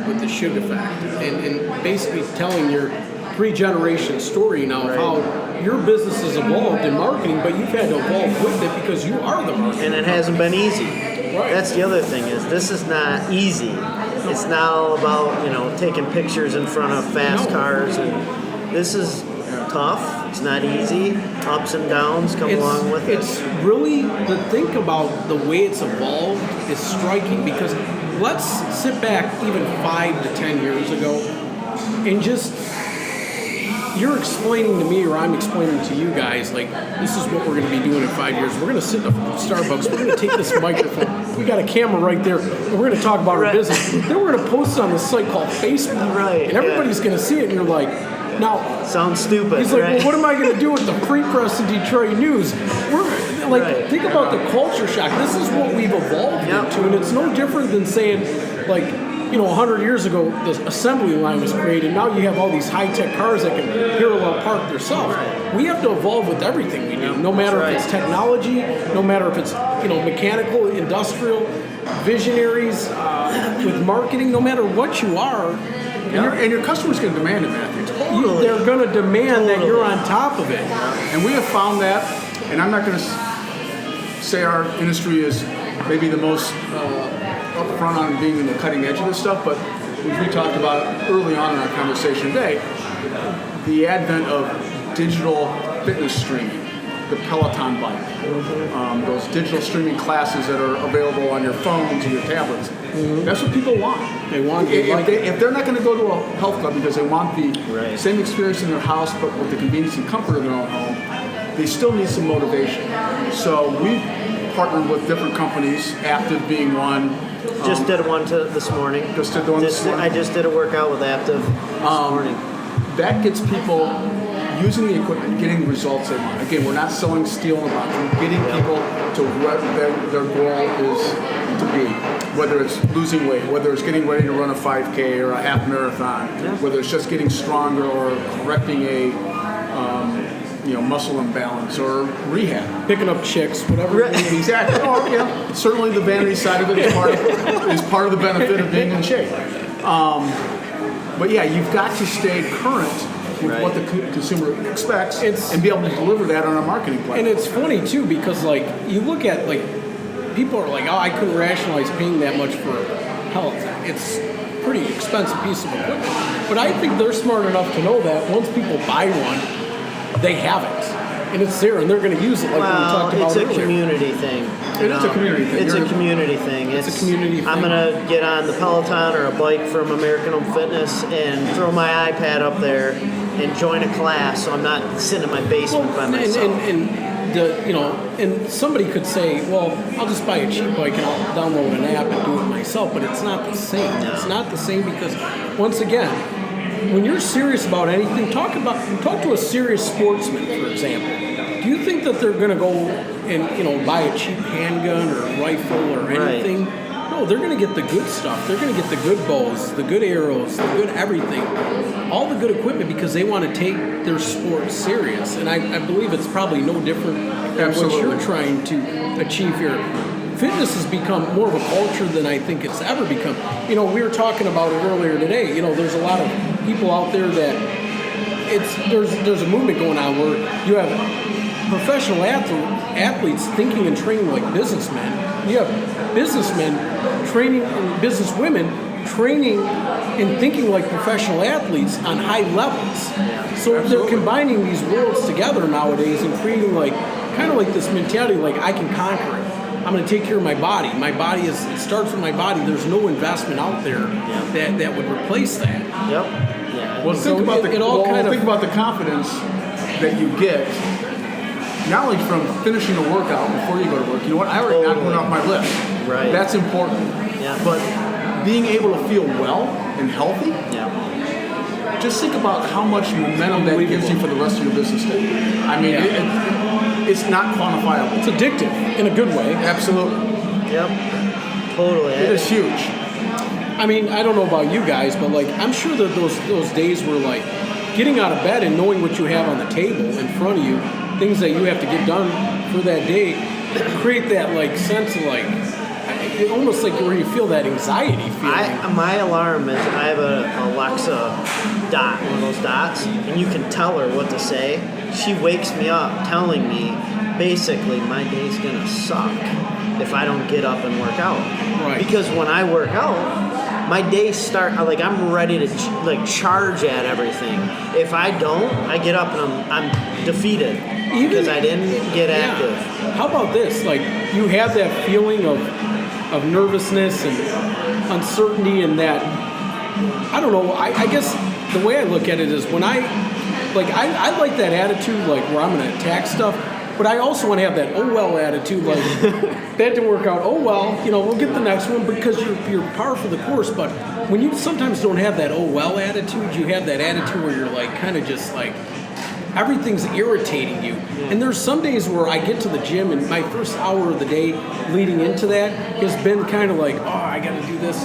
with the Shugg effect, and basically telling your 3-generation story now of how your business has evolved in marketing, but you've had to evolve with it because you are the marketer. And it hasn't been easy. Right. That's the other thing is this is not easy. It's not all about, taking pictures in front of fast cars, and this is tough. It's not easy. Ups and downs come along with it. It's really, to think about the way it's evolved is striking, because let's sit back even 5 to 10 years ago and just, you're explaining to me or I'm explaining to you guys, like, this is what we're going to be doing in 5 years. We're going to sit in a Starbucks. We're going to take this microphone. We got a camera right there. And we're going to talk about our business. Then we're going to post it on this site called Facebook. Right. And everybody's going to see it. And you're like, now. Sounds stupid. He's like, right? well, what am I going to do with the free press and Detroit News? Right. think about the culture shock. This is what we've evolved into, and it's no different than saying, like, 100 years ago, the assembly line was created. Now you have all these high-tech cars that can parallel park themselves. We have to evolve with everything we do, no matter if it's technology, no matter if it's mechanical, industrial, visionaries, with marketing, no matter what you are. And your customer's going to demand it, Matthew. Totally. They're going to demand that you're on top of it. And we have found that, and I'm not going to say our industry is maybe the most upfront on being in the cutting edge of this stuff, but as we talked about early on in our conversation today, the advent of digital fitness streaming, the Peloton bike, those digital streaming classes that are available on your phones and your tablets. That's what people want. They want. If they're not going to go to a health club because they want the same experience in their house but with the convenience and comfort of their own home, they still need some motivation. So we partnered with different companies, Active being one. Just did one this morning. Just did the one this morning. I just did a workout with Active this morning. That gets people using the equipment, getting the results they want. Again, we're not selling steel in a box. We're getting people to what their goal is to be. Whether it's losing weight, whether it's getting ready to run a 5K or a half marathon, whether it's just getting stronger or correcting a muscle imbalance or rehab. Picking up chicks, whatever. Exactly. Certainly the vanity side of it is part of the benefit of being in shape. But you've got to stay current with what the consumer expects and be able to deliver that on a marketing plan. And it's funny too because you look at people are like, oh, I couldn't rationalize paying that much for health. It's a pretty expensive piece of equipment. But I think they're smart enough to know that once people buy one, they have it. And it's there, and they're going to use it like we talked about earlier. It's a community thing. It's a community thing. It's a community thing. It's a community thing. I'm going to get on the Peloton or a bike from American Home Fitness and throw my iPad up there and join a class so I'm not sitting in my basement by myself. And somebody could say, well, I'll just buy a cheap bike and I'll download an app and do it myself, but it's not the same. No. It's not the same because, once again, when you're serious about anything, talk to a serious sportsman, for example. Do you think that they're going to go and buy a cheap handgun or rifle or anything? No, they're going to get the good stuff. They're going to get the good bows, the good arrows, the good everything, all the good equipment because they want to take their sport serious. And I believe it's probably no different than what you're trying to achieve here. Fitness has become more of a culture than I think it's ever become. We were talking about it earlier today. There's a lot of people out there that there's a movement going on where you have professional athletes thinking and training like businessmen. You have businessmen training and businesswomen training and thinking like professional athletes on high levels. So they're combining these worlds together nowadays and creating kind of like this mentality I can conquer it. I'm going to take care of my body. My body it starts with my body. There's no investment out there that would replace that. Yep. Yeah. Well, think about the confidence that you get, not only from finishing a workout before you go to work. You know what? I already knocked one off my list. Right. That's important. Yeah. But being able to feel well and healthy. Yeah. Just think about how much momentum that gives you for the rest of your business day. I mean, it's not quantifiable. It's addictive in a good way. Absolutely. Yep. Totally. It is huge. I mean, I don't know about you guys, but I'm sure that those days were getting out of bed and knowing what you have on the table in front of you, things that you have to get done for that day, create that sense of almost where you feel that anxiety feeling. My alarm is I have a Alexa dot, one of those dots, and you can tell her what to say. She wakes me up telling me basically my day's gonna suck if I don't get up and work out. Right. Because when I work out, my days start I'm ready to charge at everything. If I don't, I get up and I'm defeated because I didn't get active. How about this? You have that feeling of nervousness and uncertainty and that, I don't know, I guess the way I look at it is when I like that attitude where I'm going to attack stuff, but I also want to have that oh well attitude that didn't work out, oh well, we'll get the next one because you're par for the course. But when you sometimes don't have that oh well attitude, you have that attitude where you're kind of just everything's irritating you. And there's some days where I get to the gym and my first hour of the day leading into that has been kind of like, oh, I got to do this.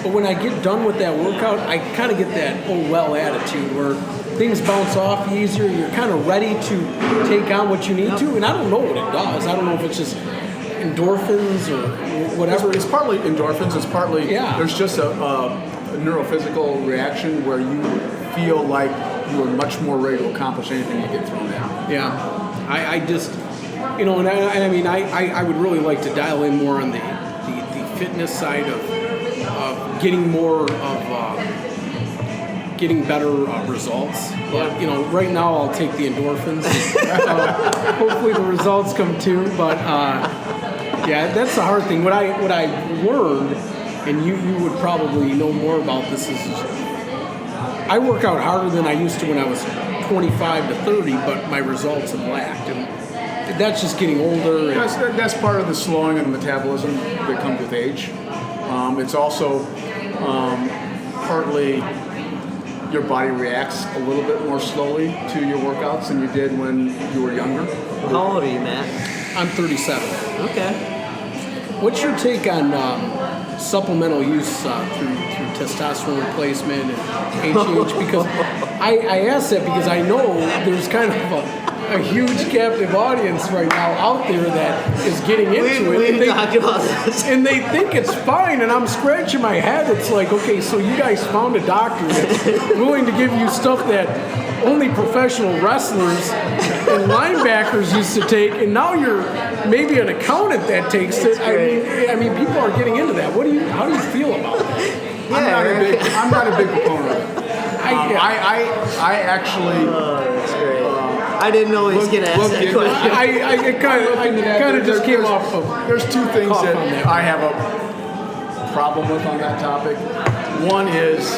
But when I get done with that workout, I kind of get that oh well attitude where things bounce off easier. You're kind of ready to take on what you need to. And I don't know what it does. I don't know if it's just endorphins or whatever. It's partly endorphins. It's partly there's just a neurophysical reaction where you feel like you are much more ready to accomplish anything you get thrown at. Yeah, I just, and I mean, I would really like to dial in more on the fitness side of getting more of getting better results. But right now I'll take the endorphins. Hopefully the results come too. But yeah, that's the hard thing. What I learned, and you would probably know more about this, is I work out harder than I used to when I was 25 to 30, but my results have lacked. And that's just getting older. That's part of the slowing of the metabolism that comes with age. It's also partly your body reacts a little bit more slowly to your workouts than you did when you were younger. How old are you, Matt? I'm 37. Okay. What's your take on supplemental use through testosterone replacement and HGH? Because I ask that because I know there's kind of a huge captive audience right now out there that is getting into it. We've talked about this. And they think it's fine, and I'm scratching my head. It's like, okay, so you guys found a doctor that's willing to give you stuff that only professional wrestlers and linebackers used to take, and now you're maybe an accountant that takes it. I mean, people are getting into that. How do you feel about that? I'm not a big proponent of it. I actually. That's great. I didn't know he was going to ask that question. I kind of just came off of. There's two things that I have a problem with on that topic. One is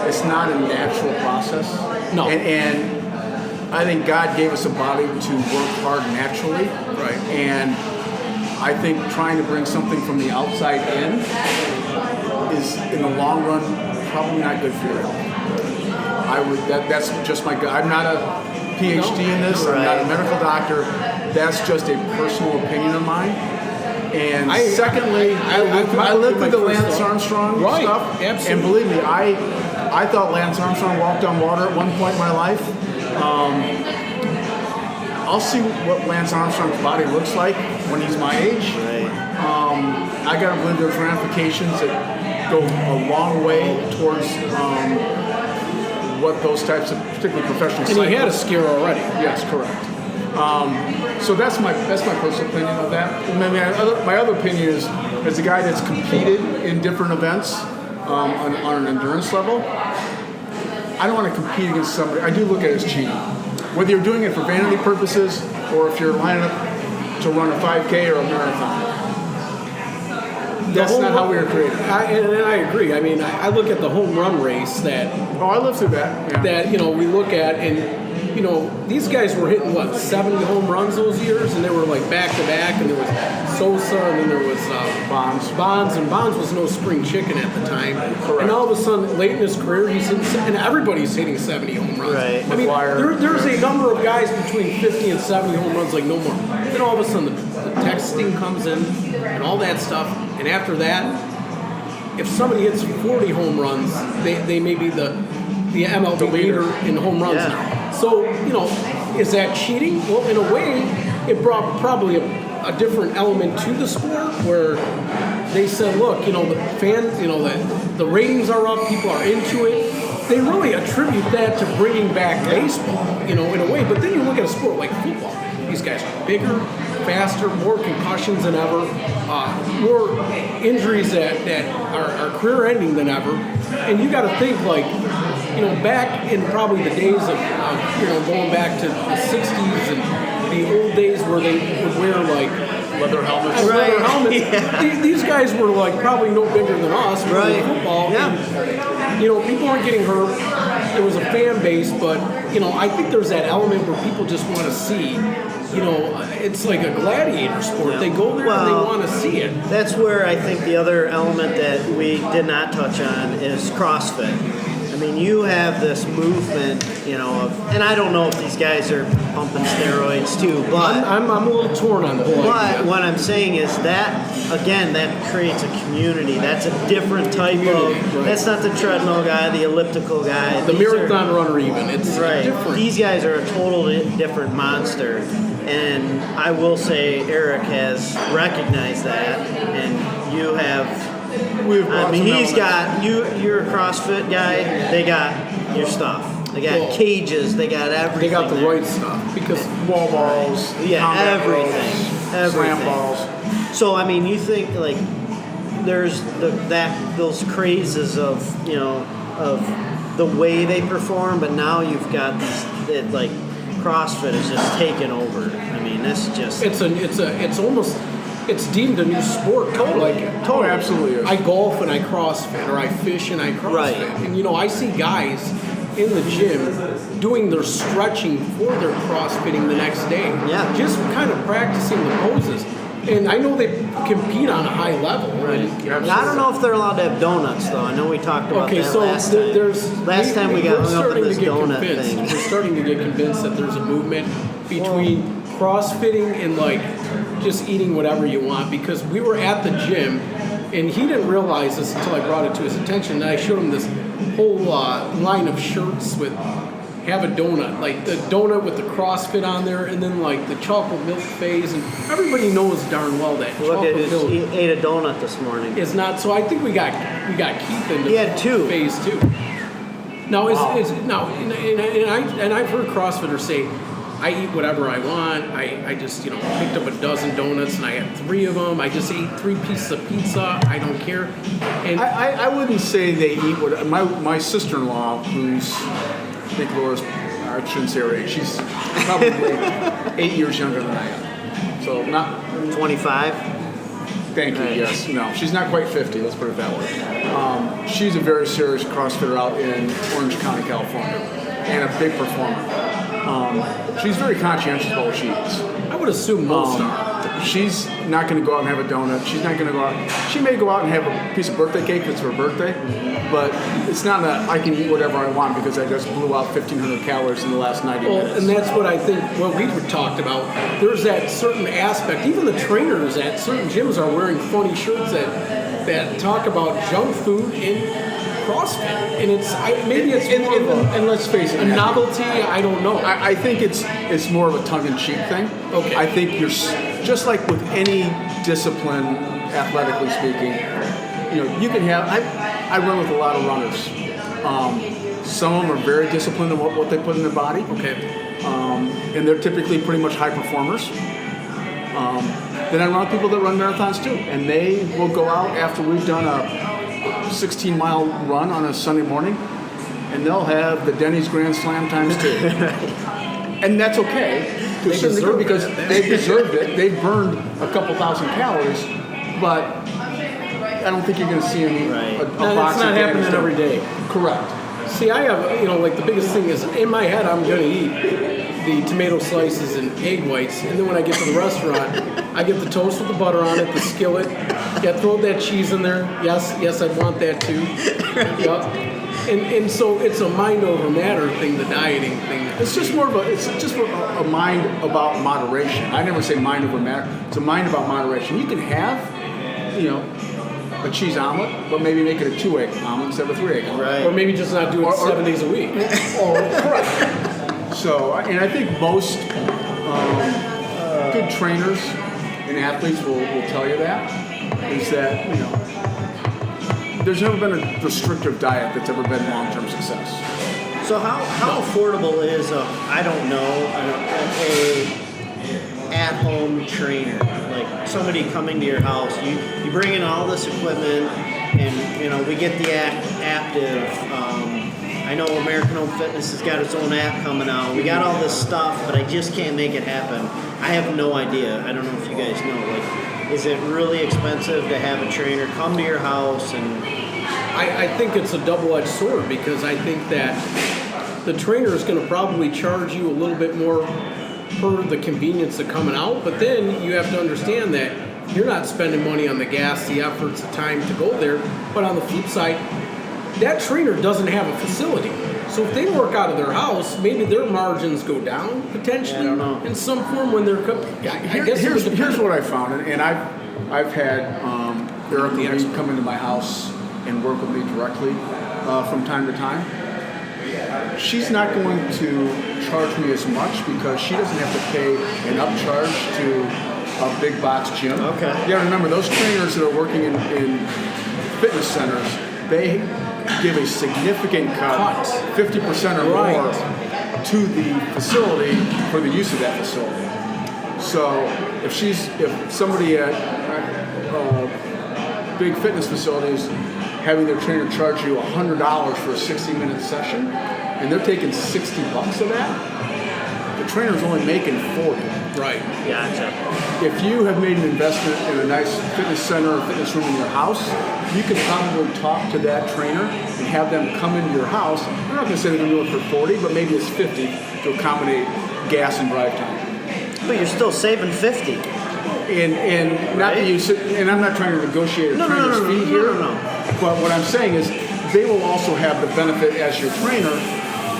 it's not a natural process. No. And I think God gave us a body to work hard naturally. Right. And I think trying to bring something from the outside in is, in the long run, probably not good for your health. That's just my. I'm not a PhD in this. I'm not a medical doctor. That's just a personal opinion of mine. And secondly, I lived through the Lance Armstrong stuff. Absolutely. And believe me, I thought Lance Armstrong walked on water at one point in my life. I'll see what Lance Armstrong's body looks like when he's my age. Right. I gotta believe there's ramifications that go a long way towards what those types of, particularly professional cyclists. And he had a scare already. Yes, correct. So that's my personal opinion of that. And then my other opinion is, as a guy that's competed in different events on an endurance level, I don't want to compete against somebody. I do look at it as cheating. Whether you're doing it for vanity purposes or if you're lining up to run a 5K or a marathon. That's not how we were created. And I agree. I mean, I look at the home run race that. Oh, I lived through that. Yeah. That we look at, and these guys were hitting 70 home runs those years, and they were like back to back, and there was Sosa, and then there was Bonds, and Bonds was no spring chicken at the time. Correct. And all of a sudden, late in his career, he's hitting, and everybody's hitting 70 home runs. Right. I mean, there's a number of guys between 50 and 70 home runs, like no more. Then all of a sudden, the texting comes in, and all that stuff. And after that, if somebody hits 40 home runs, they may be the MLB leader in home runs now. So, is that cheating? Well, in a way, it brought probably a different element to the sport where they said, look, the fans, the ratings are up, people are into it. They really attribute that to bringing back baseball, in a way. But then you look at a sport like football. These guys are bigger, faster, more concussions than ever, more injuries that are career-ending than ever. And you got to think, back in probably the days of going back to the 60s and the old days where they would wear, leather helmets. Leather helmets. Yeah. These guys were, probably no bigger than us playing football. Yeah. And, people weren't getting hurt. There was a fan base, but, I think there's that element where people just want to see. It's like a gladiator sport. Yeah. They go there and they want to see it. That's where I think the other element that we did not touch on is CrossFit. I mean, you have this movement, and I don't know if these guys are pumping steroids too, but I'm a little torn on the whole idea. But what I'm saying is that, again, that creates a community. That's a different type of. Right. That's not the treadmill guy, the elliptical guy. The marathon runner, even. It's right. different. These guys are a totally different monster, and I will say Eric has recognized that, and you have. I mean, he's got you're a CrossFit guy. They got your stuff. They got cages. They got everything. They got the there. right stuff because wall balls, combat ropes, slam balls. So I mean, you think like there's those crazes of of the way they perform, but now you've got these like CrossFit is just taken over. I mean, this just it's almost. It's deemed a new sport. Totally. Totally, absolutely is. I golf and I CrossFit, or I fish and I CrossFit. Right. And I see guys in the gym doing their stretching for their CrossFitting the next day. Yeah. Just kind of practicing the poses. And I know they compete on a high level. Right. I don't know if they're allowed to have donuts, though. I know we talked about that so last time. Last time we got hung up in this donut thing. We're starting to get convinced that there's a movement between CrossFitting and just eating whatever you want, because we were at the gym and he didn't realize this until I brought it to his attention, and I showed him this whole line of shirts with have a donut, like the donut with the CrossFit on there, and then like the chocolate milk phase, and everybody knows darn well that Look chocolate at milk he ate a donut this morning. is not. So I think we got Keith into He had two. phase 2. Now and I've heard CrossFitters say, I eat whatever I want. I just, picked up a dozen donuts and I had 3 of them. I just ate 3 pieces of pizza. I don't care. And I wouldn't say they eat what my sister-in-law, who's I think Laura's, I shouldn't say her age. She's probably 8 years younger than I am. So not 25. Thank you. Yes. No, she's not quite 50. Let's put it that way. She's a very serious CrossFitter out in Orange County, California, and a big performer. She's very conscientious about what she eats. I would assume most are. She's not going to go out and have a donut. She's not going to go out. She may go out and have a piece of birthday cake if it's her birthday, but it's not I can eat whatever I want because I just blew out 1,500 calories in the last 90 minutes. And that's what I think, what we talked about. There's that certain aspect. Even the trainers at certain gyms are wearing funny shirts that talk about junk food in CrossFit, and and let's face it, a novelty. I don't know. I think it's more of a tongue-in-cheek thing. Okay. I think you're just like with any discipline, athletically speaking. You can have. I run with a lot of runners. Some of them are very disciplined in what they put in their body. Okay. And they're typically pretty much high performers. Then I run with people that run marathons too, and they will go out after we've done a 16-mile run on a Sunday morning, and they'll have the Denny's Grand Slam times 2. And that's okay to a certain degree because they deserved it. They've burned a couple thousand calories, but I don't think you're going to see any a box it's not of happening Denny's every day. Correct. See, I have, the biggest thing is, in my head, I'm going to eat the tomato slices and egg whites, and then when I get to the restaurant, I get the toast with the butter on it, the skillet, throw that cheese in there. Yes, I'd want that too. Yep. And so it's a mind over matter thing, the dieting thing. It's just more of a mind about moderation. I never say mind over matter. It's a mind about moderation. You can have, a cheese omelet, but maybe make it a 2-egg omelet instead of a 3-egg omelet. Right. Or maybe just not do it 7 days a week. Correct. So, and I think most good trainers and athletes will tell you that, is that, there's never been a restrictive diet that's ever been long-term success. So how affordable is a at-home trainer? Like somebody coming to your house, you bring in all this equipment, and we get the active. I know American Home Fitness has got its own app coming out. We got all this stuff, but I just can't make it happen. I have no idea. I don't know if you guys know. Is it really expensive to have a trainer come to your house? And I think it's a double-edged sword, because I think that the trainer is going to probably charge you a little bit more per the convenience of coming out, but then you have to understand that you're not spending money on the gas, the efforts, the time to go there. But on the flip side, that trainer doesn't have a facility. So if they work out of their house, maybe their margins go down potentially I don't know. in some form when they're. Here's what I found, and I've had Eric Reed come into my house and work with me directly from time to time. She's not going to charge me as much because she doesn't have to pay an upcharge to a big box gym. Okay. You gotta remember, those trainers that are working in fitness centers, they give a significant cut, 50% or more, to the facility for the use of that facility. So if somebody at big fitness facilities having their trainer charge you $100 for a 60-minute session, and they're taking $60 of that, the trainer's only making $40. Right. Gotcha. If you have made an investment in a nice fitness center or fitness room in your house, you can probably talk to that trainer and have them come into your house. I'm not going to say they're going to do it for $40, but maybe it's $50 to accommodate gas and drive time. But you're still saving $50. And not that you sit, and I'm not trying to negotiate a trainer's fee here. No. But what I'm saying is, they will also have the benefit as your trainer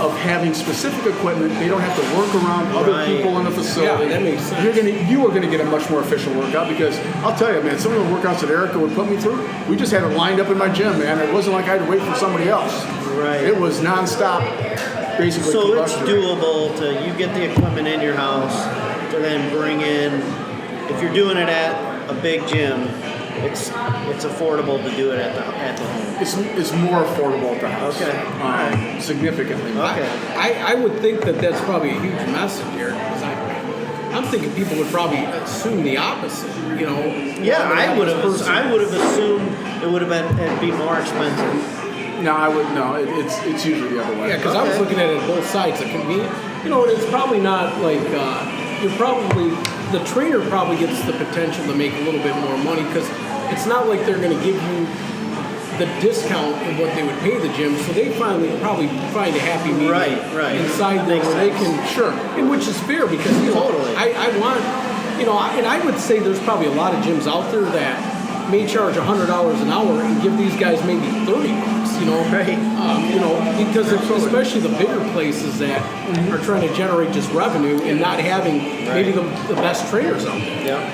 of having specific equipment. They don't have to work around other people in the facility. Yeah, that makes sense. You are going to get a much more efficient workout because I'll tell you, man, some of the workouts that Erica would put me through, we just had it lined up in my gym, man. It wasn't like I had to wait for somebody else. Right. It was nonstop, basically. So it's combustion. doable to you get the equipment in your house to then bring in. If you're doing it at a big gym, it's affordable to do it at the home. It's more affordable at the house. Okay. Significantly more. Okay. I would think that's probably a huge message here. Because I'm thinking people would probably assume the opposite. You know. Yeah, I would have assumed it would have been it'd be more expensive. No, I would no. It's usually the other way. Yeah, because I was looking at it both sides. It can be, and it's probably not like the trainer probably gets the potential to make a little bit more money because it's not like they're going to give you the discount of what they would pay the gym, so they probably find a happy medium inside there where they can, and which is fair because Totally. I want, and I would say there's probably a lot of gyms out there that may charge $100 an hour and give these guys maybe $30. Because especially the bigger places that are trying to generate just revenue and not having maybe the best trainers out there.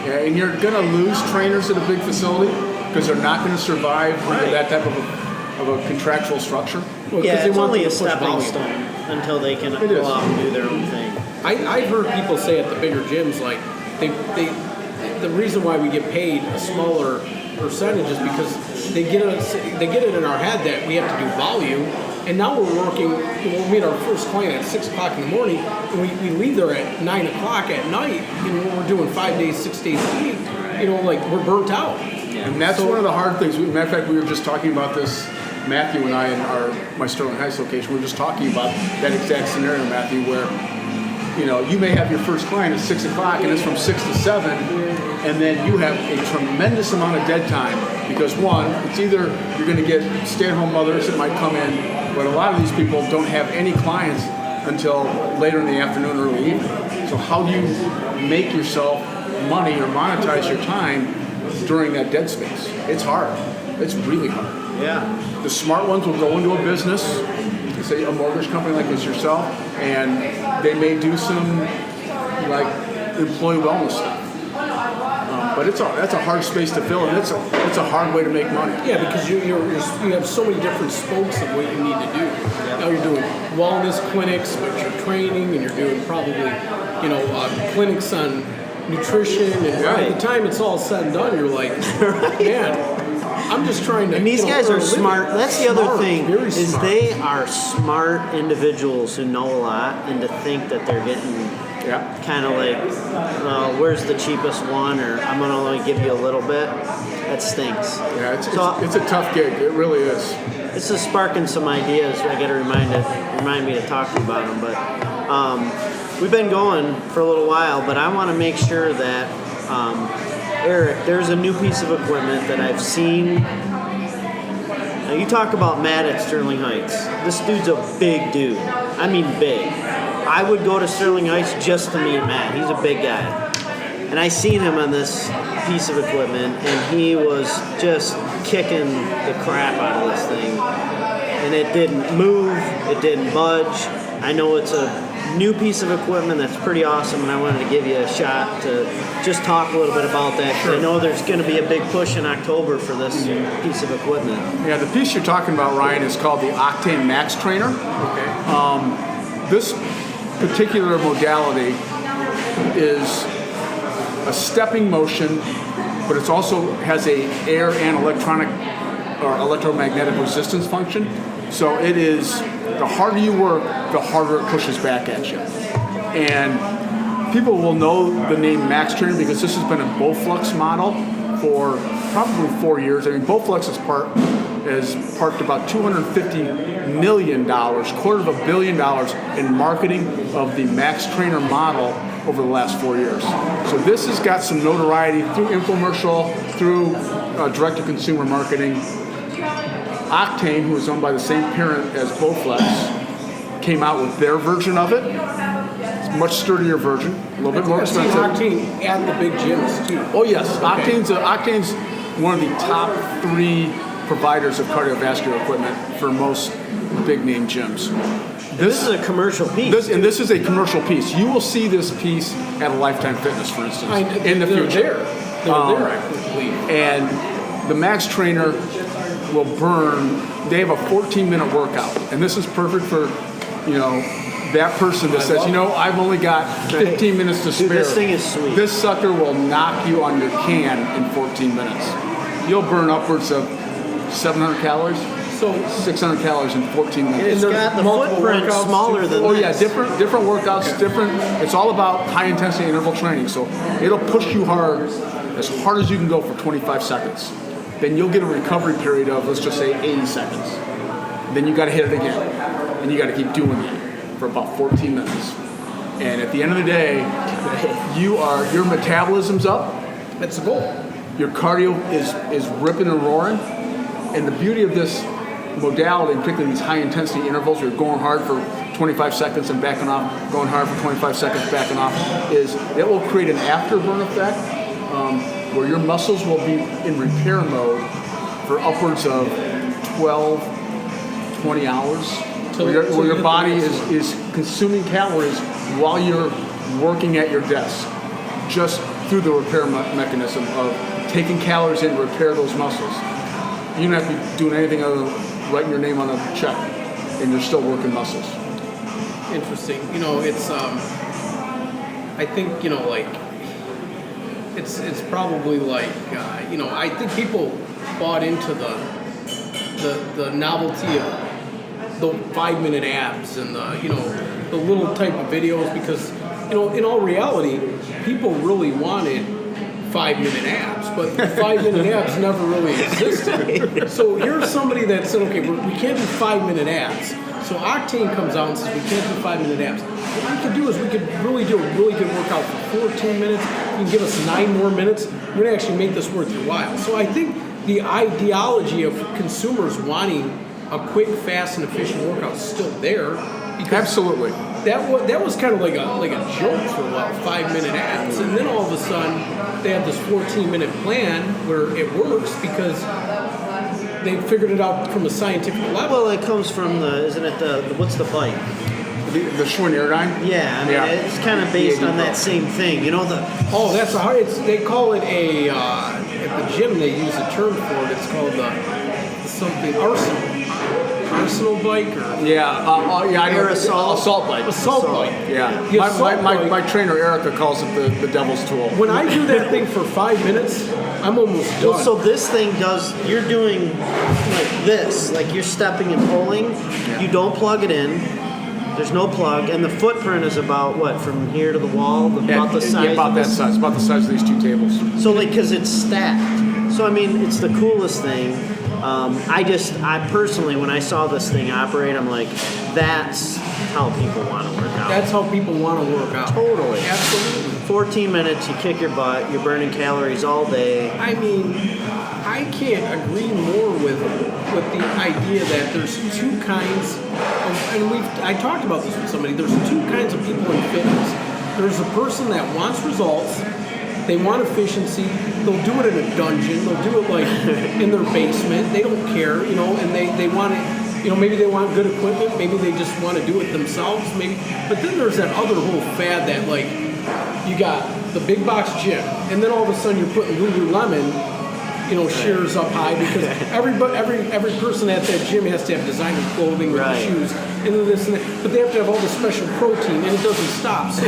Yeah, and you're going to lose trainers at a big facility because they're not going to survive under that type of a contractual structure. Well, It's only a stepping stone until they can go out and do their own thing. I've heard people say at the bigger gyms, like, the reason why we get paid a smaller percentage is because they get it in our head that we have to do volume, and now we're working. We'll meet our first client at 6 o'clock in the morning, and we leave there at 9 o'clock at night. We're doing 5 days, 6 days a week. Like we're burnt out. And that's one of the hard things. Matter of fact, we were just talking about this, Matthew and I, in my Sterling Heights location. We were just talking about that exact scenario, Matthew, where you may have your first client at 6 o'clock, and it's from 6 to 7. And then you have a tremendous amount of dead time because one, it's either you're going to get stay-at-home mothers that might come in, but a lot of these people don't have any clients until later in the afternoon, early evening. So how do you make yourself money or monetize your time during that dead space? It's hard. It's really hard. Yeah. The smart ones will go into a business, say a mortgage company like this yourself, and they may do some like employee wellness stuff. But that's a hard space to fill, and it's a hard way to make money. Yeah, because you have so many different spokes of what you need to do. Now you're doing wellness clinics, but you're training, and you're doing probably clinics on nutrition. And by the time it's all said and done, you're like, man, I'm just trying to. And these guys are smart. That's the other thing is smart. They are smart individuals who know a lot, and to think that they're getting. Yeah. Kind of like, where's the cheapest one, or I'm going to only give you a little bit. That stinks. Yeah, it's a tough gig. It really is. This is sparking some ideas. I got to remind me to talk to you about them. But we've been going for a little while, but I want to make sure that Eric, there's a new piece of equipment that I've seen. Now you talk about Matt at Sterling Heights. This dude's a big dude. I mean big. I would go to Sterling Heights just to meet Matt. He's a big guy. And I seen him on this piece of equipment, and he was just kicking the crap out of this thing, and it didn't move, it didn't budge. I know it's a new piece of equipment that's pretty awesome, and I wanted to give you a shot to just talk a little bit about that. Sure. I know there's going to be a big push in October for this piece of equipment. Yeah, the piece you're talking about, Ryan, is called the Octane Max Trainer. Okay. This particular modality is a stepping motion, but it also has a air and electronic or electromagnetic resistance function. So it is, the harder you work, the harder it pushes back at you. And people will know the name Max Trainer because this has been a Bowflex model for probably 4 years. I mean, Bowflex has parked about $250 million, $250 million in marketing of the Max Trainer model over the last 4 years. So this has got some notoriety through infomercial, through direct-to-consumer marketing. Octane, who is owned by the same parent as Bowflex, came out with their version of it. It's a much sturdier version, a little bit more expensive. Octane at the big gyms too. Oh yes, okay. Octane's one of the top 3 providers of cardiovascular equipment for most big name gyms. This is a commercial piece. This is a commercial piece. You will see this piece at a Lifetime Fitness, for instance, in the future. They're there, I believe. And the Max Trainer will burn. They have a 14-minute workout, and this is perfect for, that person that says, I've only got 15 minutes to spare. Dude, this thing is sweet. This sucker will knock you on your can in 14 minutes. You'll burn upwards of 700 calories. So 600 calories in 14 minutes. It's got the footprint smaller than this. Oh yeah, different workouts, different. It's all about high intensity interval training. So it'll push you as hard as you can go for 25 seconds. Then you'll get a recovery period of, let's just say, 80 seconds. Then you got to hit it again, and you got to keep doing it for about 14 minutes. And at the end of the day, your metabolism's up. That's the goal. Your cardio is ripping and roaring. And the beauty of this modality, particularly these high intensity intervals, where you're going hard for 25 seconds and backing off, going hard for 25 seconds, backing off, is it will create an afterburn effect where your muscles will be in repair mode for upwards of 12, 20 hours, where your body is consuming calories while you're working at your desk, just through the repair mechanism of taking calories in to repair those muscles. You don't have to be doing anything other than writing your name on a check, and you're still working muscles. Interesting. It's I think it's probably I think people bought into the novelty of the 5-minute abs and the little type of videos, because in all reality, people really wanted 5-minute abs, but 5-minute abs never really existed. So here's somebody that said, okay, we can't do 5-minute abs. So Octane comes out and says we can't do 5-minute abs. What we could do is we could really do a really good workout for 14 minutes. You can give us 9 more minutes. We're going to actually make this worth your while. So I think the ideology of consumers wanting a quick, fast, and efficient workout is still there. Absolutely. That was kind of like a joke for a while, 5-minute abs, and then all of a sudden they have this 14-minute plan where it works because they figured it out from a scientific level. Well, it comes from what's the bike? The Schwinn Airdyne? Yeah, it's kind of based on that same thing. They call it at the gym they use a term for it. It's called something Arsenal bike assault bike. Assault bike. Yeah. My trainer Erica calls it the devil's tool. When I do that thing for 5 minutes, I'm almost done. Well, so this thing you're doing like this, like you're stepping and pulling. Yeah. You don't plug it in. There's no plug, and the footprint is about from here to the wall, about the size. About that size. About the size of these 2 tables. So because it's stacked. So I mean, it's the coolest thing. I personally, when I saw this thing operate, I'm like, that's how people want to work out. That's how people want to work out. Totally. Absolutely. 14 minutes, you kick your butt, you're burning calories all day. I mean, I can't agree more with the idea that there's 2 kinds of, and I talked about this with somebody, there's 2 kinds of people in fitness. There's a person that wants results, They want efficiency. They'll do it in a dungeon. They'll do it like in their basement. They don't care, and they want it. Maybe they want good equipment. Maybe they just want to do it themselves. Maybe, but then there's that other whole fad that like you got the big box gym, and then all of a sudden you're putting Lululemon, shears up high because every person at that gym has to have designer clothing with the shoes and this and that, but they have to have all the special protein and it doesn't stop. So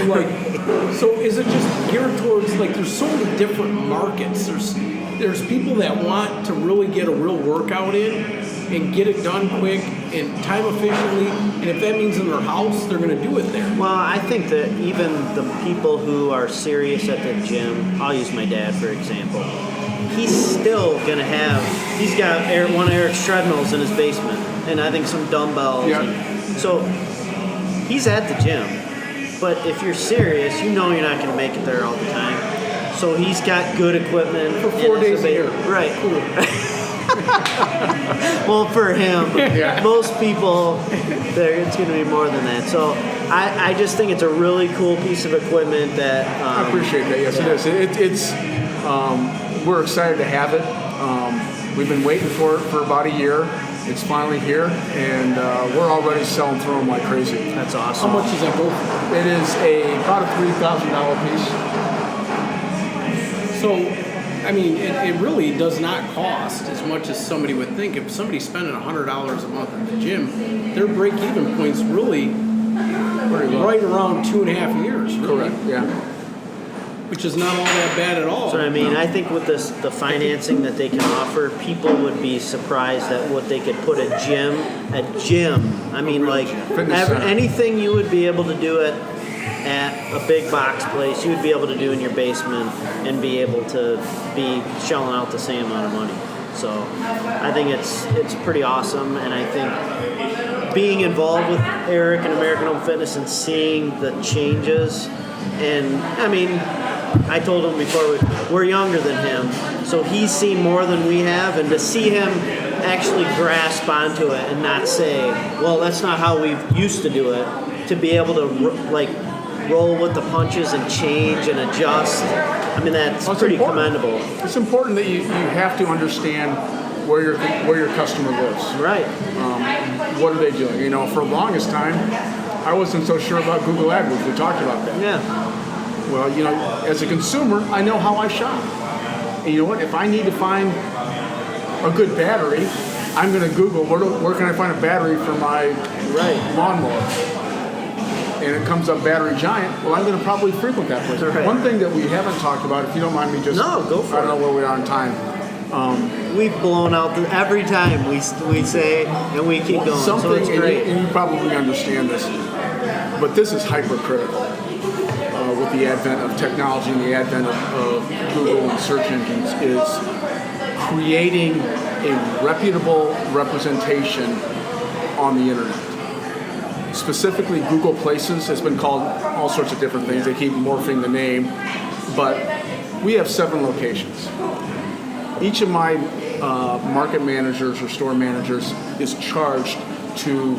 so is it just geared towards like there's so many different markets? There's people that want to really get a real workout in and get it done quick and time efficiently, and if that means in their house, they're going to do it there. Well, I think that even the people who are serious at the gym, I'll use my dad for example, he's still going to he's got one of Eric's treadmills in his basement, and I think some dumbbells. Yeah. So he's at the gym, but if you're serious, you're not going to make it there all the time. So he's got good equipment. For 4 days a year. Right. Cool. Well, for him, most people, it's going to be more than that. So I just think it's a really cool piece of equipment that... I appreciate that. Yes, it is. We're excited to have it. We've been waiting for it for about a year. It's finally here, and we're already selling through them like crazy. That's awesome. How much does that go for? It is about a $3,000 piece. So, I mean, it really does not cost as much as somebody would think. If somebody's spending $100 a month at the gym, their break-even point's really right around 2.5 years. Really. Correct, yeah. Which is not all that bad at all. So, I mean, I think with the financing that they can offer, people would be surprised at what they could put a gym. I mean, like, anything you would be able to do at a big box place, you would be able to do in your basement and be able to be shelling out the same amount of money. So I think it's pretty awesome, and I think being involved with Eric and American Home Fitness and seeing the changes, and I mean, I told him before, we're younger than him, so he's seen more than we have, and to see him actually grasp onto it and not say, well, that's not how we used to do it, to be able to roll with the punches and change and adjust. I mean, that's pretty commendable. It's important that you have to understand where your customer lives. Right. What are they doing? For the longest time, I wasn't so sure about Google AdWords. We talked about that. Yeah. Well, as a consumer, I know how I shop. And you know what? If I need to find a good battery, I'm going to Google where can I find a battery for my lawnmower. And it comes up Battery Giant, well, I'm going to probably frequent that place. Right. One thing that we haven't talked about, if you don't mind me just... No, go for it. I don't know where we are in time. We've blown out every time we say, and we keep going, so it's great. And you probably understand this, but this is hypercritical with the advent of technology and the advent of Google and search engines, is creating a reputable representation on the internet. Specifically, Google Places has been called all sorts of different things. They keep morphing the name, but we have 7 locations. Each of my market managers or store managers is charged to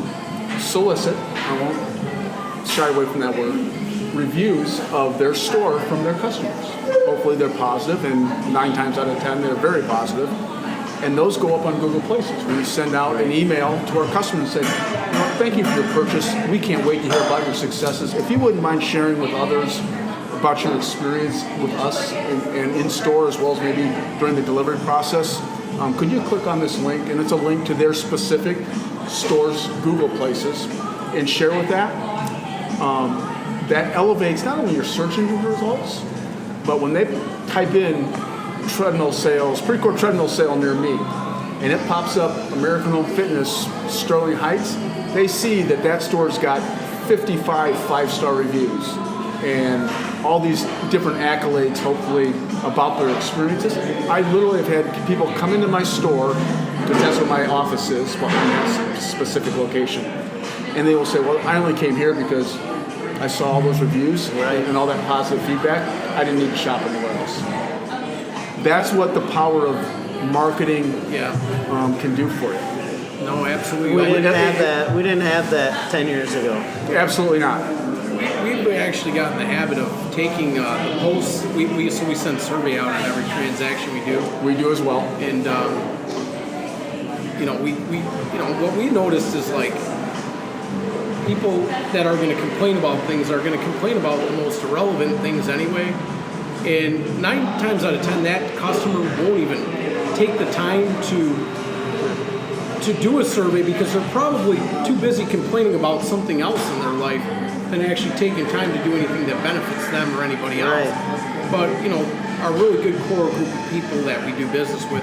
solicit, I won't shy away from that word, reviews of their store from their customers. Hopefully they're positive, and 9 times out of 10 they're very positive. And those go up on Google Places. We send out an email to our customers and say, thank you for your purchase. We can't wait to hear about your successes. If you wouldn't mind sharing with others about your experience with us and in store, as well as maybe during the delivery process, could you click on this link? And it's a link to their specific store's Google Places, and share with that. That elevates not only your search engine results, but when they type in treadmill sales, Precourt treadmill sale near me, and it pops up American Home Fitness Sterling Heights, they see that store's got 55 5-star reviews and all these different accolades, hopefully, about their experiences. I literally have had people come into my store, because that's where my office is, behind that specific location, and they will say, well, I only came here because I saw all those reviews and all that positive feedback. I didn't need to shop anywhere else. That's what the power of marketing can do for you. No, absolutely. We didn't have that 10 years ago. Absolutely not. we've actually gotten the habit of taking the posts. We send survey out on every transaction we do. We do as well. And what we noticed is like people that are going to complain about things are going to complain about the most irrelevant things anyway. And 9 times out of 10, that customer won't even take the time to do a survey because they're probably too busy complaining about something else in their life than actually taking time to do anything that benefits them or anybody else. Right. But, our really good core group of people that we do business with,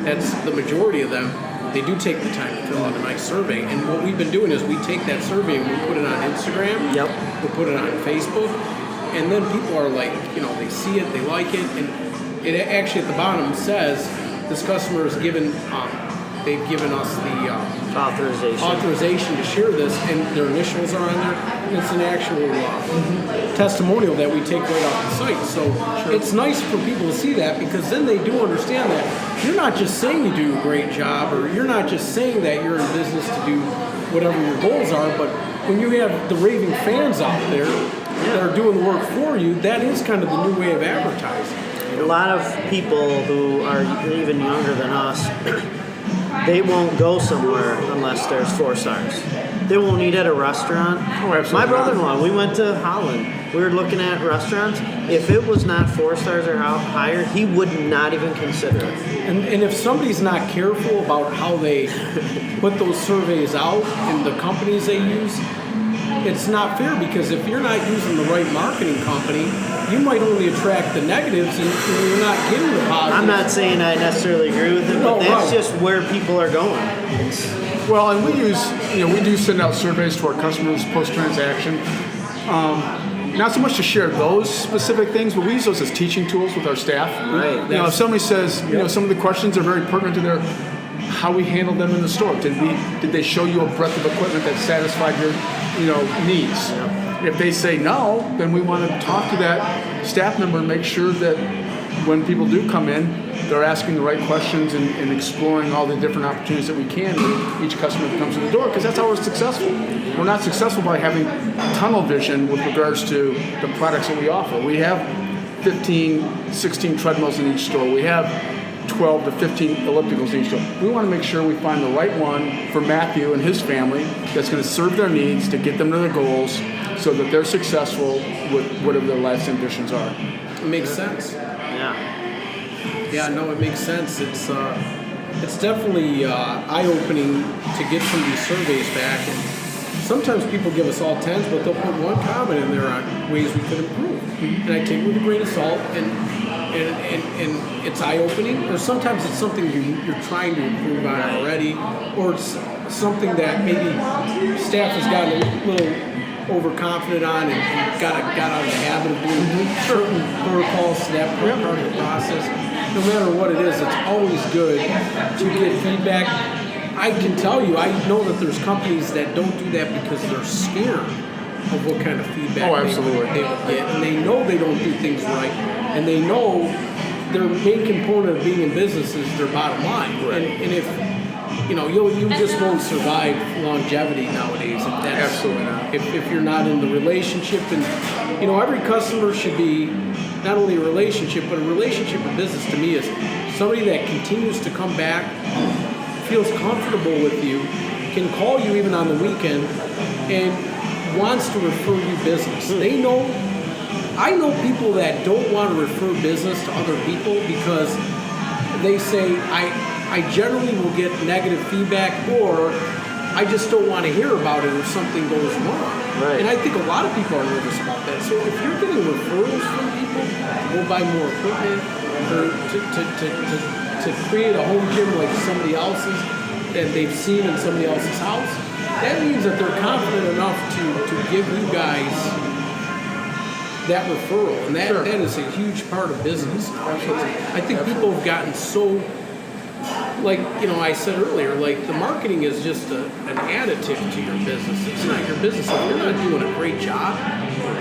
that's the majority of them, they do take the time to fill out a nice survey. And what we've been doing is we take that survey and we put it on Instagram. Yep. We put it on Facebook. And then people are like, they see it, they like it. And it actually at the bottom says this customer is given, they've given us the authorization to share this, and their initials are on there. And it's an actual testimonial that we take right off the site. So it's nice for people to see that because then they do understand that you're not just saying you do a great job, or you're not just saying that you're in business to do whatever your goals are, but when you have the raving fans out there that are doing the work for you, that is kind of the new way of advertising. A lot of people who are even younger than us, they won't go somewhere unless there's 4 stars. They won't eat at a restaurant. Oh, absolutely. My brother-in-law, we went to Holland. We were looking at restaurants. If it was not 4 stars or higher, he would not even consider it. And if somebody's not careful about how they put those surveys out and the companies they use, it's not fair because if you're not using the right marketing company, you might only attract the negatives and you're not getting the positives. I'm not saying I necessarily agree with it, but that's just where people are going. Well, and we do send out surveys to our customers post-transaction. Not so much to share those specific things, but we use those as teaching tools with our staff. Right. If somebody says, some of the questions are very pertinent to how we handle them in the store. Did they show you a breadth of equipment that satisfied your needs? Yeah. If they say no, then we want to talk to that staff member and make sure that when people do come in, they're asking the right questions and exploring all the different opportunities that we can with each customer that comes in the door, because that's how we're successful. We're not successful by having tunnel vision with regards to the products that we offer. We have 15, 16 treadmills in each store. We have 12 to 15 ellipticals in each store. We want to make sure we find the right one for Matthew and his family that's going to serve their needs to get them to their goals so that they're successful with whatever their life's ambitions are. It makes sense. Yeah. Yeah, no, it makes sense. It's definitely eye-opening to get some of these surveys back. And sometimes people give us all 10s, but they'll put one comment in there on ways we could improve. Mm-hmm. And I take it with a grain of salt, and it's eye-opening. Or sometimes it's something you're trying to improve on already, or it's something that maybe staff has gotten a little overconfident on and got out of the habit of doing certain protocols to that part of the process. No matter what it is, it's always good to get feedback. I can tell you, I know that there's companies that don't do that because they're scared of what kind of feedback they will get. And they know they don't do things right. And they know their main component of being in business is their bottom line. Right. And if, you just won't survive longevity nowadays. Absolutely not. If you're not in the relationship. And, every customer should be not only a relationship, but a relationship in business to me is somebody that continues to come back, feels comfortable with you, can call you even on the weekend, and wants to refer you business. I know people that don't want to refer business to other people because they say, I generally will get negative feedback, or I just don't want to hear about it if something goes wrong. Right. And I think a lot of people are nervous about that. So if you're getting referrals from people to go buy more equipment, or to create a home gym like somebody else's that they've seen in somebody else's house, that means that they're confident enough to give you guys that referral. And that is a huge part of business. Absolutely. I think people have gotten so like, I said earlier, like the marketing is just an additive to your business. It's not your business. If you're not doing a great job,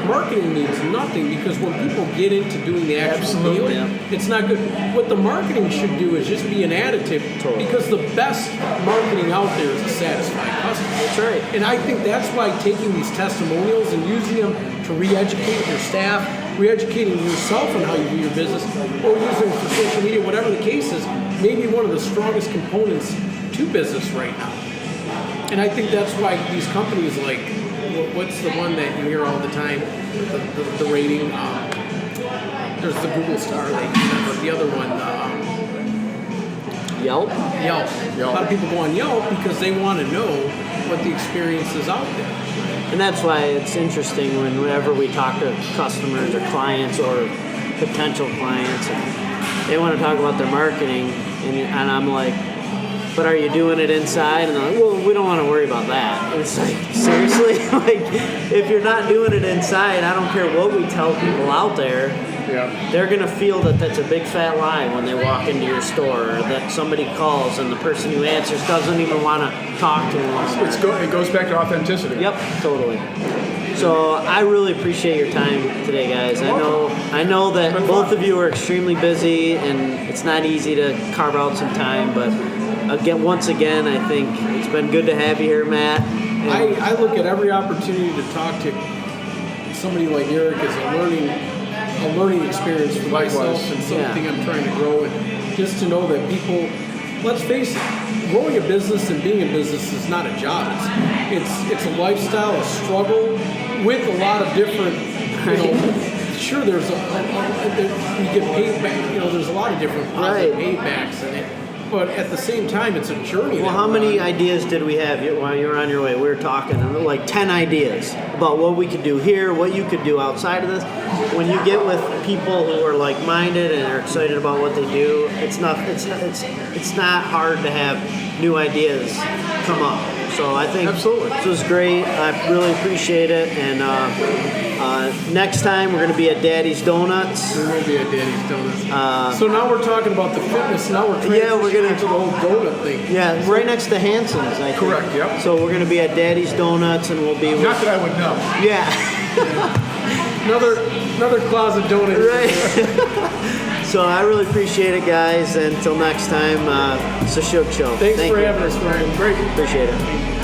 marketing means nothing, because when people get into doing the actual deal, it's not good. What the marketing should do is just be an additive, because the best marketing out there is a satisfied customer. That's right. And I think that's why taking these testimonials and using them to re-educate your staff, re-educating yourself on how you do your business, or using them for social media, whatever the case is, may be one of the strongest components to business right now. And I think that's why these companies like, what's the one that you hear all the time, the rating, there's the Google star, but the other one, Yelp. A lot of people go on Yelp because they want to know what the experience is out there. And that's why it's interesting whenever we talk to customers or clients or potential clients, and they want to talk about their marketing, and I'm like, but are you doing it inside? And they're like, well, we don't want to worry about that. And it's like, seriously? Like, if you're not doing it inside, I don't care what we tell people out there, they're going to feel that that's a big fat lie when they walk into your store, or that somebody calls and the person who answers doesn't even want to talk to them. It goes back to authenticity. Yep, totally. So I really appreciate your time today, guys. I know that both of you are extremely busy, and it's not easy to carve out some time, but once again, I think it's been good to have you here, Matt. I look at every opportunity to talk to somebody like Eric as a learning experience for myself, and something I'm trying to grow, and just to know that people, let's face it, growing a business and being in business is not a job. It's a lifestyle, a struggle with a lot of different, sure, there's you get paid back, there's a lot of different positive paybacks in it. But at the same time, it's a journey. Well, how many ideas did we have while you were on your way? We were talking, like 10 ideas about what we could do here, what you could do outside of this. When you get with people who are like-minded and are excited about what they do, it's not hard to have new ideas come up. So I think this was great. I really appreciate it. And next time we're going to be at Daddy's Donuts. We will be at Daddy's Donuts. So now we're talking about the fitness. Now we're transitioning to the whole donut thing. Yeah, right next to Hanson's, I think. Correct, yep. So we're going to be at Daddy's Donuts, and we'll be... Not that I would know. Yeah. Another closet donut. Right. So I really appreciate it, guys. Until next time, it's a Shugg Show. Thanks for having us, Ryan. Great. Appreciate it.